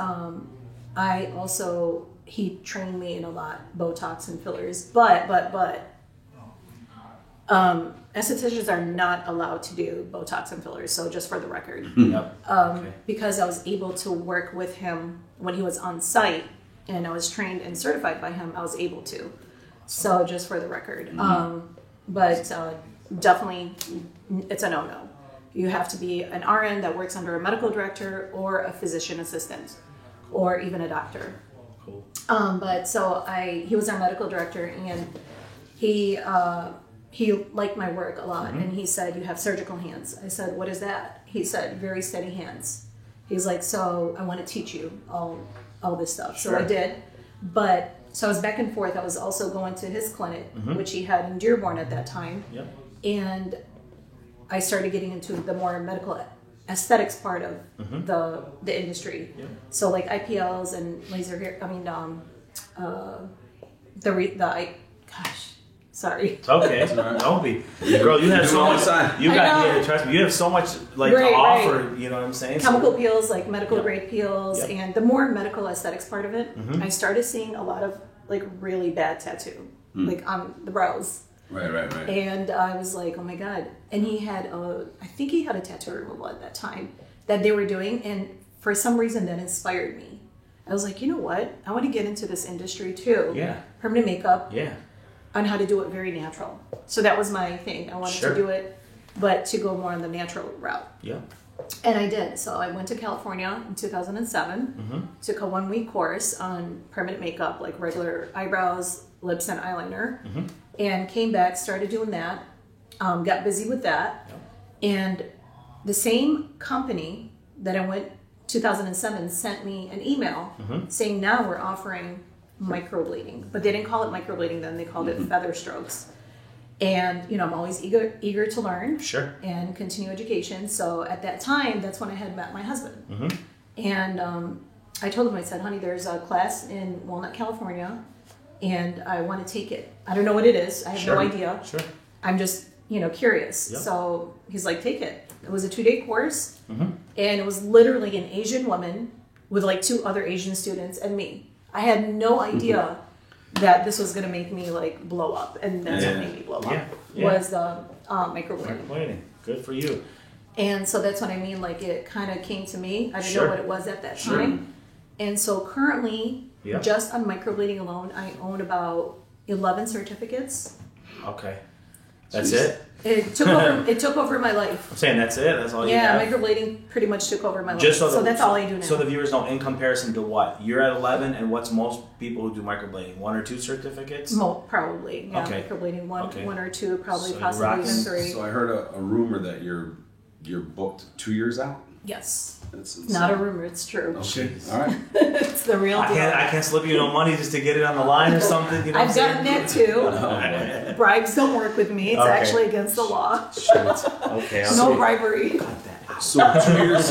he trained me in a lot, Botox and fillers, but estheticians are not allowed to do Botox and fillers. So just for the record,
Yep. Okay.
because I was able to work with him when he was on site, and I was trained and certified by him, I was able to. So just for the record, but definitely it's a no-no. You have to be an RN that works under a medical director or a physician assistant, or even a doctor.
Cool.
But so he was our medical director, and he liked my work a lot, and he said, "You have surgical hands." I said, "What is that?" He said, "Very steady hands." He's like, "So I want to teach you all this stuff." So I
Sure.
did, but so I was back and forth. I was also going to his clinic, which he had in Dearborn at that time,
Yep.
and I started getting into the more medical aesthetics part of the industry.
Yep.
So like IPLs and laser hair. I mean, sorry.
It's okay. Don't be. Girl, you have
Do it
so
all
much.
the time.
You
I
got
know.
here. Trust me. You have so much like
Right,
to
right.
offer. You know what I'm saying?
Chemical peels, like medical
Yep.
grade peels,
Yep.
and the more medical aesthetics part of it, I started seeing a lot of like really bad tattoo, like on the brows.
Right.
And I was like, oh my God. And I think he had a tattoo removal at that time that they were doing. And for some reason that inspired me. I was like, you know what? I want to get into this industry too.
Yeah.
Permanent makeup,
Yeah.
on how to do it very natural. So that was my thing. I wanted
Sure.
to do it, but to go more on the natural route.
Yeah.
And I did. So I went to California in 2007, took a 1-week course on permanent makeup, like regular eyebrows, lips, and eyeliner, and came back, started doing that, got busy with that. And the same company that I went 2007 sent me an email saying now we're offering microblading, but they didn't call it microblading then, they called it feather strokes. And I'm always eager to learn
Sure.
and continue education. So at that time, that's when I had met my husband. And I told him, I said, honey, there's a class in Walnut, California, and I want to take it. I don't know what it is. I have
Sure.
no idea.
Sure.
I'm just, curious.
Yep.
So he's like, take it. It was a 2-day course, and it was literally an Asian woman with like 2 other Asian students and me. I had no idea that this was going to make me like blow up, and that's what made me blow up. Was the microblading.
Microblading. Good for you.
And so that's what I mean. Like it kind of came to me. I didn't know what it was at that time. And so currently, just on microblading alone, I own about 11 certificates.
Okay. That's it?
It took over my life.
I'm saying that's it? That's all you
have?
have?
Yeah, microblading pretty much took over my life. So that's all I do now.
So the viewers know, in comparison to what? You're at 11, and what's most people who do microblading? 1 or 2 certificates?
Probably. Yeah, microblading one or 2, probably,
so
possibly even 3.
So I heard a rumor that you're booked 2 years out.
Yes.
That's
not a rumor, it's true.
Okay. All right.
It's the real deal.
I can't slip you no money just to get it on the line or something. You know
I've gotten that too. Bribes don't work with me. It's actually against the law.
Okay.
No bribery.
So 2 years.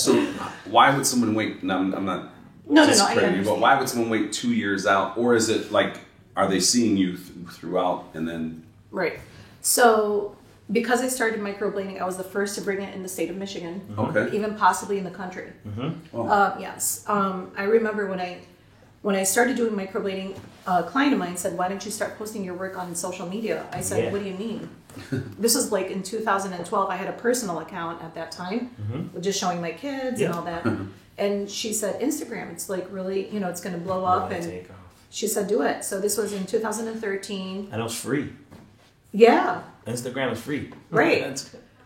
So why would someone wait? No, I'm not.
No.
But why would someone wait 2 years out? Or is it like, are they seeing you throughout and then?
Right. So because I started microblading, I was the first to bring it in the state of Michigan.
Okay.
Even possibly in the country. Yes. I remember when I started doing microblading, a client of mine said, "Why don't you start posting your work on social media?" I said, "What do you mean?" This was like in 2012. I had a personal account at that time, just showing my kids and all that. And she said, "Instagram, it's like really, it's going to blow up." And
take off.
she said, "Do it." So this was in 2013.
And it was free.
Yeah.
Instagram is free.
Right.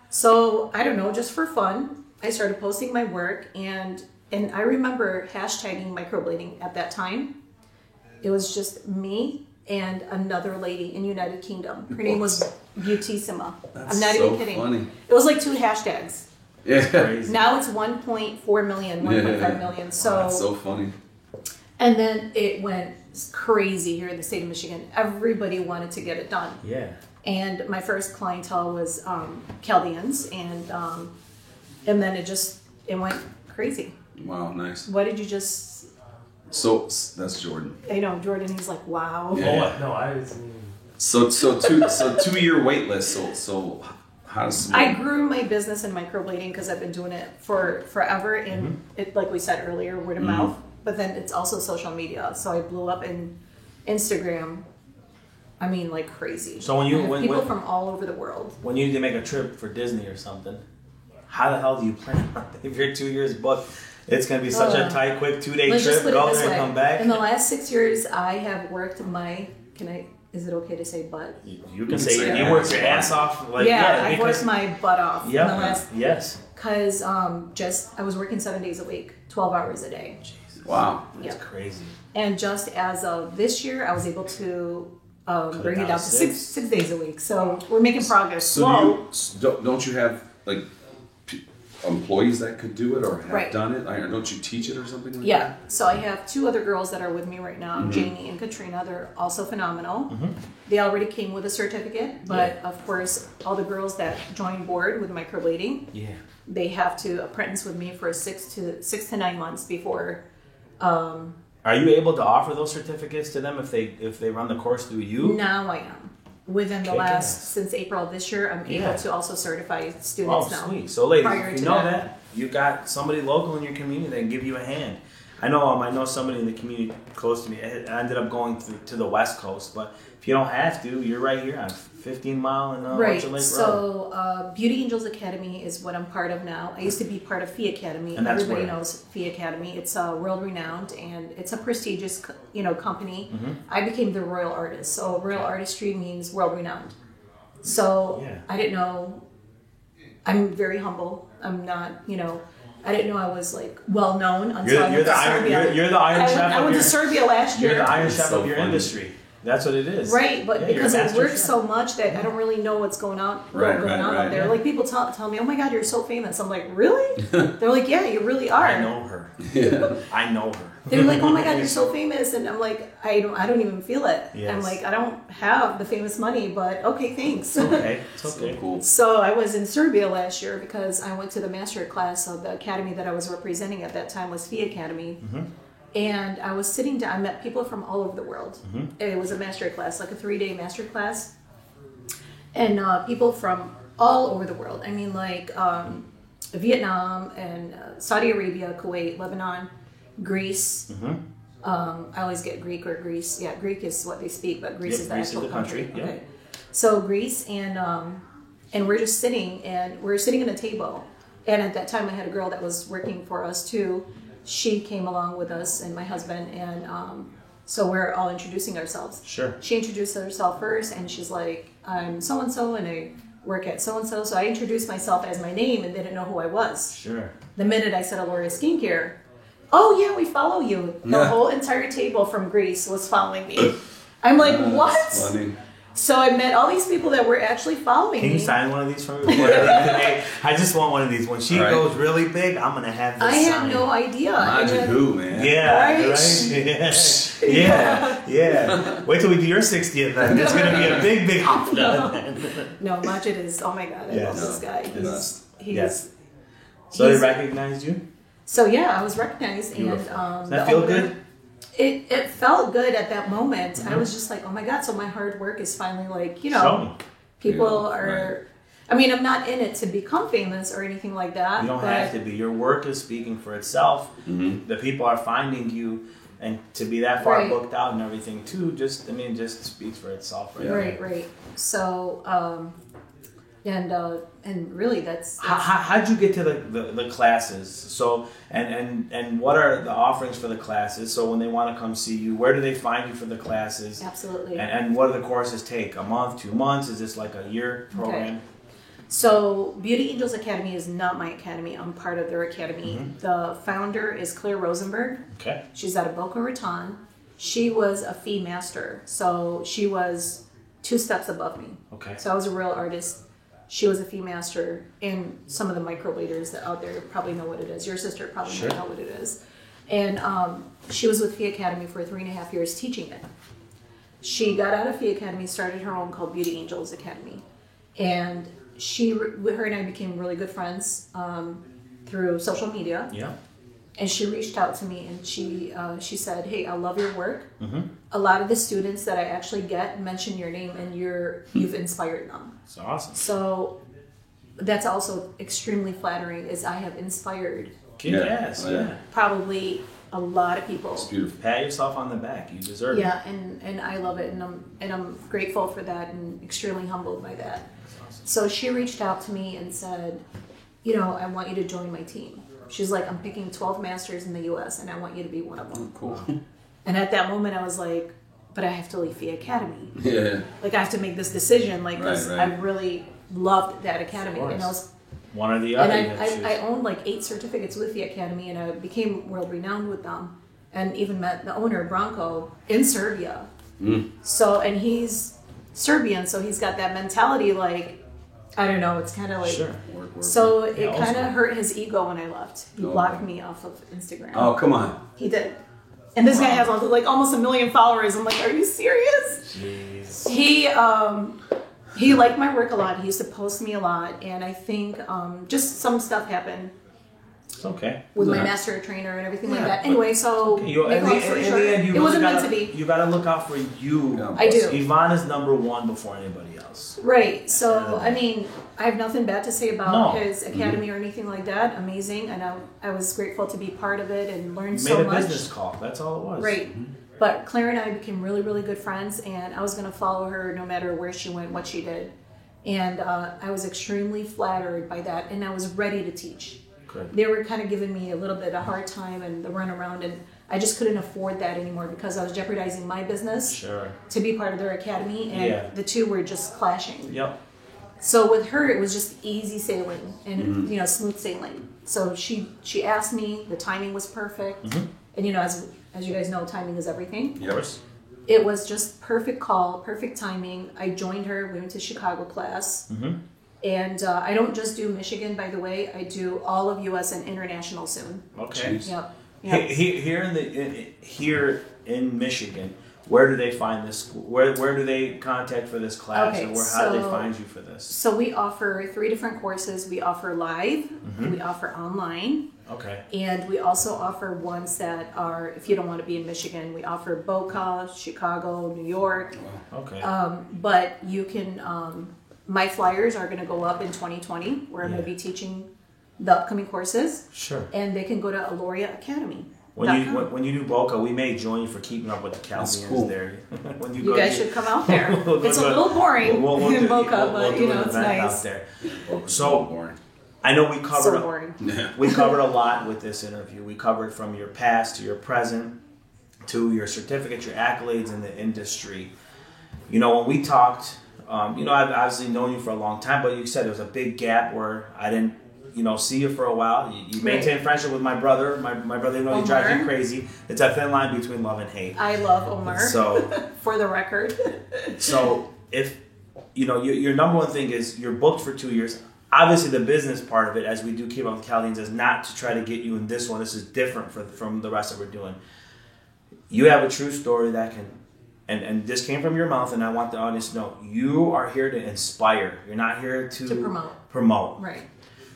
So I don't know, just for fun, I started posting my work, and I remember hashtagging microblading at that time. It was just me and another lady in United Kingdom. Her name was Beautissima. I'm not even kidding.
Funny.
It was like 2 hashtags.
Yeah.
Crazy.
Now it's 1.4 million, 1.5 million. So
that's so funny.
And then it went crazy here in the state of Michigan. Everybody wanted to get it done.
Yeah.
And my first clientele was Chaldeans, and then it went crazy.
Wow, nice.
What did you just?
So that's Jordan.
I know Jordan. He's like, wow.
Yeah.
No, I.
So 2 year wait list. So how does
I grew my business in microblading because I've been doing it for forever, and it, like we said earlier, word of mouth. But then it's also social media. So I blew up in Instagram. I mean, like crazy.
So when
people from all over the world.
When you need to make a trip for Disney or something, how the hell do you plan on it? If you're 2 years booked, it's going to be such a tight, quick 2-day
Let's just
trip.
put it
Go
this
there and
way.
come back.
In the last 6 years, I have worked my. Is it okay to say butt?
You can say you worked your ass off. Like,
I've worked my butt off. In the last.
Yes.
Because I was working 7 days a week, 12 hours a day.
Jesus.
Wow.
That's crazy.
And just as of this year, I was able to bring it down to six days a week. So we're making progress.
So don't you have like employees that could do it or have done it? Don't you teach it or something like that?
Yeah. So I have 2 other girls that are with me right now, Jamie and Katrina. They're also phenomenal. They already came with a certificate, but of course, all the girls that join board with microblading, they have to apprentice with me for 6 to 9 months before.
Are you able to offer those certificates to them if they run the course through you?
Now I am. Within the since April of this year, I'm able to also certify students now.
Oh, sweet. So ladies,
Prior
if you
to
know
that.
that, you got somebody local in your community that can give you a hand. I know somebody in the community close to me. I ended up going to the West Coast, but if you don't have to, you're right here on 15 Mile and Orchard Lake Road.
So Beauty Angels Academy is what I'm part of now. I used to be part of Fee Academy.
And that's
everybody
where?
knows Fee Academy. It's world renowned and it's a prestigious company. I became the royal artist. So royal artistry means world renowned. So I didn't know. I'm very humble. I'm not, I didn't know I was like well known until I went to Serbia.
You're the Iron Chef.
I went to Serbia last year.
You're the Iron Chef of your industry. That's what it is.
Right, but because I
master
work
chef.
so much that I don't really know what's going on out there.
Yeah.
Like people tell me, "Oh my God, you're so famous." I'm like, "Really?" They're like, "Yeah, you really are."
I know her. I know her.
They're like, "Oh my God, you're so famous," and I'm like, "I don't even feel it."
Yes.
I'm like, "I don't have the famous money, but okay, thanks."
Okay, it's okay.
So cool.
So I was in Serbia last year because I went to the master class of the academy that I was representing at that time was Fee Academy. And I was sitting down, I met people from all over the world. It was a master class, like a 3-day master class. and people from all over the world. I mean, like Vietnam and Saudi Arabia, Kuwait, Lebanon, Greece. I always get Greek or Greece. Yeah, Greek is what they speak, but Greece is the actual country.
Yeah.
Okay. So Greece, and we're just sitting, and we're sitting at a table. And at that time, I had a girl that was working for us too. She came along with us and my husband, and so we're all introducing ourselves.
Sure.
She introduced herself first, and she's like, "I'm so and so, and I work at so and so." So I introduced myself as my name, and they didn't know who I was.
Sure.
The minute I said Aloria Skincare, "Oh yeah, we follow you." The whole entire table from Greece was following me. I'm like, what?
That's funny.
So I met all these people that were actually following
Can
me.
you sign one of these for me? I just want one of these. When she goes really big, I'm gonna have this.
I had
signed.
no idea.
Magic who, man?
Yeah,
Right?
Yeah. Wait till we do your 60th then. It's gonna be a big hop.
No, Majid is, oh my God, I love this guy. He's
Yes. So they recognized you?
So yeah, I was recognized.
Beautiful.
And
Does that feel good?
It felt good at that moment. I was just like, oh my God, so my hard work is finally like,
Show me.
people are, I mean, I'm not in it to become famous or anything like that.
You don't have to be. Your work is speaking for itself. The people are finding you, and to be that far booked out and everything too, just speaks for itself.
Right. So, and really that's
how'd you get to the classes? So and what are the offerings for the classes? So when they want to come see you, where do they find you for the classes?
Absolutely.
And what do the courses take? A month, 2 months? Is this like a year program?
Okay. So Beauty Angels Academy is not my academy. I'm part of their academy. The founder is Claire Rosenberg.
Okay.
She's out of Boca Raton. She was a fee master. So she was 2 steps above me.
Okay.
So I was a real artist. She was a fee master, and some of the microbladers that out there probably know what it is. Your sister probably might know what it is. And she was with Fee Academy for 3.5 years teaching it. She got out of Fee Academy, started her own called Beauty Angels Academy. And her and I became really good friends through social media.
Yeah.
And she reached out to me, and she said, "Hey, I love your work. A lot of the students that I actually get mention your name, and you've inspired them."
That's awesome.
So that's also extremely flattering. Is I have inspired probably a lot of people.
It's beautiful.
Pat yourself on the back. You deserve it.
Yeah, and I love it, and I'm grateful for that, and extremely humbled by that.
Awesome.
So she reached out to me and said, "I want you to join my team." She's like, "I'm picking 12 masters in the U.S. and I want you to be one of them."
Cool.
And at that moment, I was like, "But I have to leave Fee Academy.
Yeah.
Like I have to make this decision, like because I really loved that academy, and I was
one or the other."
And I owned like 8 certificates with the academy, and I became world renowned with them, and even met the owner Branko in Serbia. So, and he's Serbian, so he's got that mentality like. I don't know. It's kind of like
Work.
So it kind of hurt his ego when I left. He blocked me off of Instagram.
Oh, come on.
He did. And this guy has like almost 1 million followers. I'm like, are you serious?
Jeez.
He liked my work a lot. He used to post me a lot, and I think just some stuff happened.
It's okay.
With my master trainer and everything like that. Anyway, so
in the end,
it wasn't meant to be.
You got to look out for you.
Yeah,
I do.
Yvonne is number one before anybody else.
Right. So I mean, I have nothing bad to say about his academy or anything like that. Amazing, and I was grateful to be part of it and learn so much.
Made a business call. That's all it was.
Right. But Claire and I became really, really good friends, and I was going to follow her no matter where she went, what she did. And I was extremely flattered by that, and I was ready to teach.
Good.
They were kind of giving me a little bit of a hard time and the runaround, and I just couldn't afford that anymore because I was jeopardizing my business to be part of their academy, and the two were just clashing.
Yep.
So with her, it was just easy sailing and smooth sailing. So she asked me, the timing was perfect, and as you guys know, timing is everything.
Yes.
It was just perfect call, perfect timing. I joined her. We went to Chicago class. And I don't just do Michigan, by the way. I do all of U.S. and international soon.
Okay.
Yep.
Here in Michigan, where do they find this school? Where do they contact for this class?
Okay,
or how do they find you for this?
So we offer 3 different courses. We offer live. We offer online.
Okay.
And we also offer ones that are, if you don't want to be in Michigan, we offer Boca, Chicago, New York.
Okay.
But you can my flyers are going to go up in 2020, where I'm going to be teaching the upcoming courses.
Sure.
And they can go to Aloria Academy.
When you do Boca, we may join you for keeping up with the Chaldeans there. When
you guys should come out there. It's a little boring in Boca, but it's nice.
Out there. So I know we covered we covered a lot with this interview. We covered from your past to your present to your certificates, your accolades in the industry. You know, when we talked, you know, I've obviously known you for a long time, but you said there was a big gap where I didn't, you know, see you for a while. You maintain friendship with my brother. My brother, you know, he drives you crazy. It's a thin line between love and hate.
I love Omar. So, for the record.
So, if, you know, your number one thing is you're booked for 2 years. Obviously, the business part of it, as we do Keep Up with Chaldeans, is not to try to get you in this one. This is different from the rest that we're doing. You have a true story that can, and this came from your mouth, and I want the audience to know, you are here to inspire. You're not here to promote.
Right.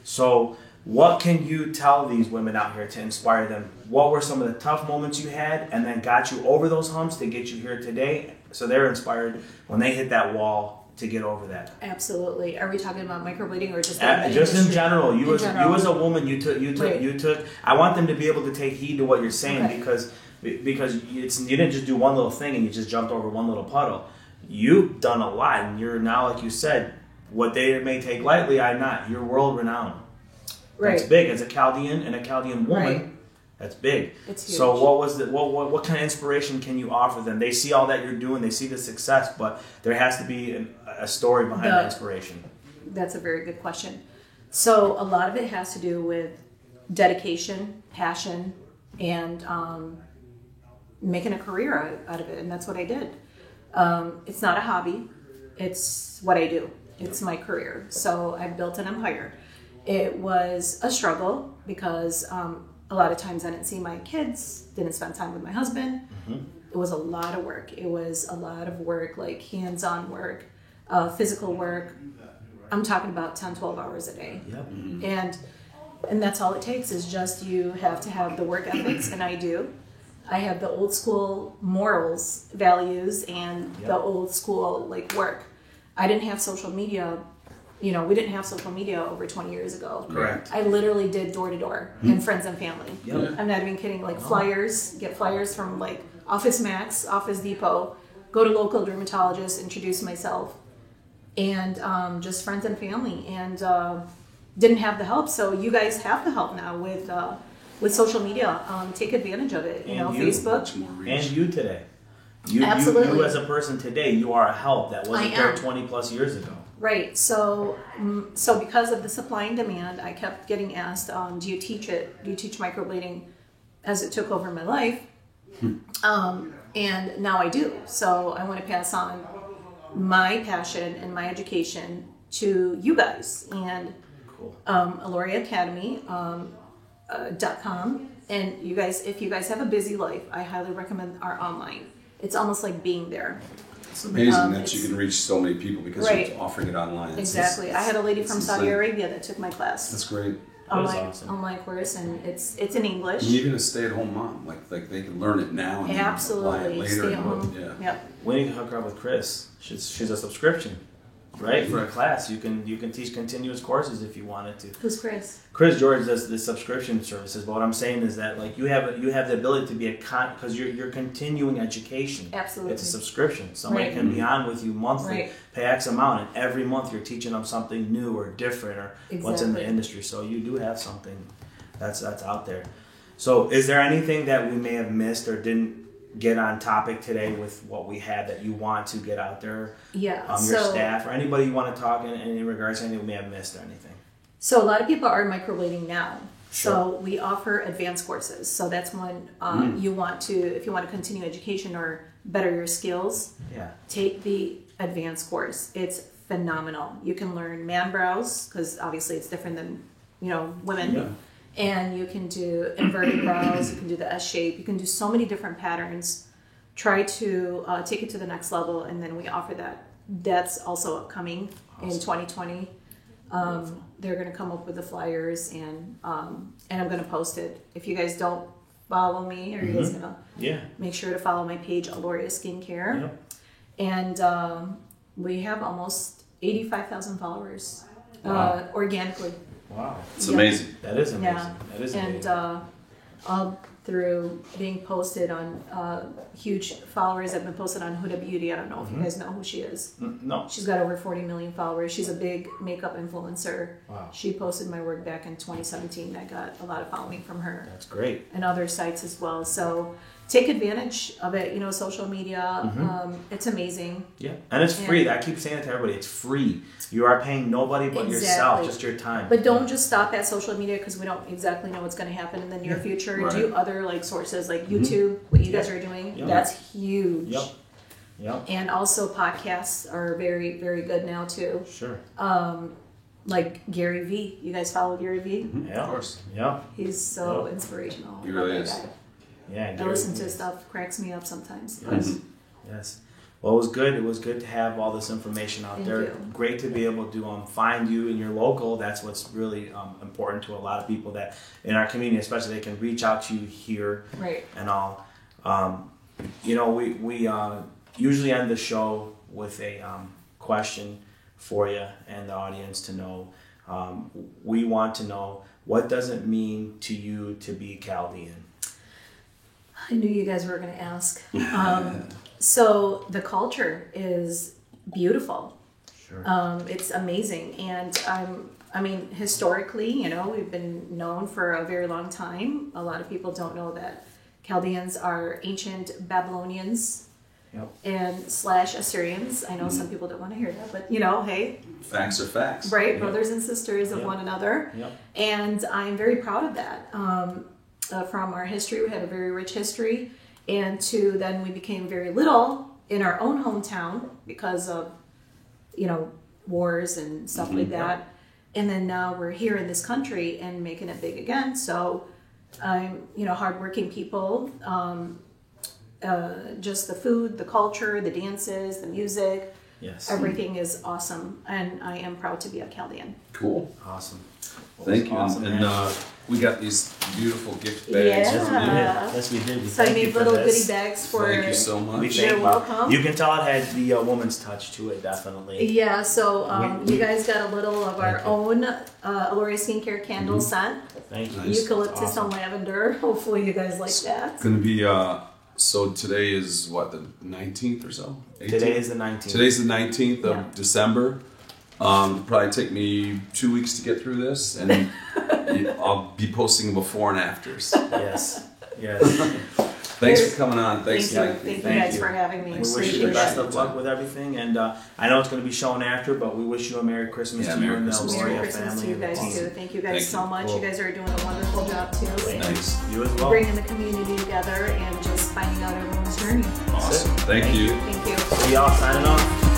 So what can you tell these women out here to inspire them? What were some of the tough moments you had and then got you over those humps to get you here today so they're inspired when they hit that wall to get over that?
Absolutely. Are we talking about microbleeding or just
just in general? You as a woman, you took. I want them to be able to take heed to what you're saying because you didn't just do one little thing and you just jumped over one little puddle. You've done a lot, and you're now, like you said, what they may take lightly, I'm not. You're world renowned.
Right.
That's big. As a Chaldean and a Chaldean woman, that's big.
It's huge.
So what kind of inspiration can you offer them? They see all that you're doing, they see the success, but there has to be a story behind the inspiration.
That's a very good question. So a lot of it has to do with dedication, passion, and making a career out of it, and that's what I did. It's not a hobby. It's what I do. It's my career. So I built an empire. It was a struggle because a lot of times I didn't see my kids, didn't spend time with my husband. Mm-hmm. It was a lot of work. It was a lot of work, like hands-on work, physical work. I'm talking about 10, 12 hours a day.
Yep. Mm-hmm.
And that's all it takes is just you have to have the work ethics, and I do. I have the old school morals, values, and the old school like work. I didn't have social media, you know, we didn't have social media over 20 years ago.
Correct.
I literally did door to door and friends and family.
Yep.
I'm not even kidding, like flyers, get flyers from like Office Max, Office Depot, go to local dermatologists, introduce myself, and just friends and family, and didn't have the help. So you guys have the help now with social media. Take advantage of it, Facebook.
And you today.
Absolutely.
You as a person today, you are a help that wasn't there 20 plus years ago.
Right. So because of the supply and demand, I kept getting asked, do you teach it? Do you teach microblading as it took over my life? And now I do. So I want to pass on my passion and my education to you guys. And Aloria Academy, .com. And you guys, if you guys have a busy life, I highly recommend our online. It's almost like being there.
It's amazing that you can reach so many people because you're offering it online.
Exactly. I had a lady from Saudi Arabia that took my class.
That's great.
Online course, and it's in English.
And even a stay-at-home mom, like they can learn it now and apply it later.
Stay at home. Yep.
We need to hook her up with Chris. She's a subscription, right? For a class, you can teach continuous courses if you wanted to.
Who's Chris?
Chris George does the subscription services. But what I'm saying is that like you have the ability to be because you're continuing education.
Absolutely.
It's a subscription. Somebody can be on with you monthly, pay X amount, and every month you're teaching them something new or different or what's in the industry. So you do have something that's out there. So is there anything that we may have missed or didn't get on topic today with what we had that you want to get out there?
Yeah.
Your staff or anybody you want to talk in regards to anything we may have missed or anything.
So a lot of people are microblading now.
Sure.
So we offer advanced courses. So that's when if you want to continue education or better your skills, take the advanced course. It's phenomenal. You can learn man brows because obviously it's different than women. Yeah. And you can do inverted brows. You can do the S shape. You can do so many different patterns. Try to take it to the next level, and then we offer that. That's also upcoming in 2020. They're going to come up with the flyers, and I'm going to post it. If you guys don't follow me, are you guys going to make sure to follow my page, Aloria Skincare. Yep. And we have almost 85,000 followers organically.
Wow.
It's
Yeah.
amazing.
That is amazing.
Yeah.
That is
And
amazing.
all through being posted on huge followers have been posted on Huda Beauty. I don't know if you guys know who she is.
No.
She's got over 40 million followers. She's a big makeup influencer.
Wow.
She posted my work back in 2017. I got a lot of following from her
That's great.
and other sites as well. So take advantage of it. You know, social media, it's amazing.
Yeah. And it's free.
And-
I keep saying it to everybody. It's free. You are paying nobody but yourself,
Exactly.
just your time.
But don't just stop at social media because we don't exactly know what's going to happen in the near future.
Right.
Do other like sources like YouTube, what you guys
Yep.
are doing.
Yep.
That's huge.
Yep. Yep.
And also podcasts are very, very good now too.
Sure.
Like Gary Vee. You guys follow Gary Vee?
Yeah.
Of course.
Yeah.
He's so inspirational.
He
I love
really
that
is.
guy.
Yeah.
I listen to his stuff, cracks me up sometimes.
Yes. Yes. Well, it was good. It was good to have all this information out
Thank
there.
you.
Great to be able to find you in your local. That's what's really important to a lot of people that in our community, especially, they can reach out to you here
Right.
and all. You know, we usually end the show with a question for you and the audience to know. We want to know, what does it mean to you to be Chaldean?
I knew you guys were going to ask. So the culture is beautiful.
Sure.
It's amazing, and I mean, historically, you know, we've been known for a very long time. A lot of people don't know that Chaldeans are ancient Babylonians
Yep.
and / Assyrians. I know some people don't want to hear that, but you know, hey,
Facts are facts.
right,
Yeah.
brothers and sisters of
Yeah.
one another.
Yep.
And I'm very proud of that. From our history, we had a very rich history, and to then we became very little in our own hometown because of, you know, wars and stuff like that. And then now we're here in this country and making it big again. So I'm, you know, hardworking people. Just the food, the culture, the dances, the music,
Yes.
everything is awesome, and I am proud to be a Chaldean.
Cool.
Awesome. Well,
Thank
it's
you.
Awesome,
and
man.
we got these beautiful gift bags
Yeah.
from you.
Yes, we did. We
So I
thank you
made
for
little
this.
goodie bags for.
Thank you so
We
much.
thank
You're
you.
welcome.
You can tell it had the woman's touch to it, definitely.
Yeah, so
We-
you guys got a little of our
Thank you.
own Aloria Skincare candle scent,
Thank you.
Nice.
eucalyptus
Awesome.
and lavender. Hopefully you guys like that.
Gonna be so today is what, the 19th or so? 18th?
Today is the 19th.
Today's the 19th of
Yeah.
December. It'll probably take me 2 weeks to get through this, and I'll be posting before and afters.
Yes. Yes.
Thanks for coming on. Thanks,
Thank you.
Mike.
Thank you
Thank
guys
you.
for having me.
We wish you
Appreciate
the best
it.
of luck with everything, and I know it's going to be shown after, but we wish you a Merry Christmas
Yeah,
to you
Merry
and the
Christmas.
Merry
Aloria
Christmas
family.
to you
and the
guys
team.
too. Thank you guys
Thank
so
you.
much.
Cool.
You guys are doing a wonderful job too. And
Nice.
You as well.
bringing the community together and just finding out everyone's journey.
Awesome. Thank you.
Thank you.
See y'all signing off.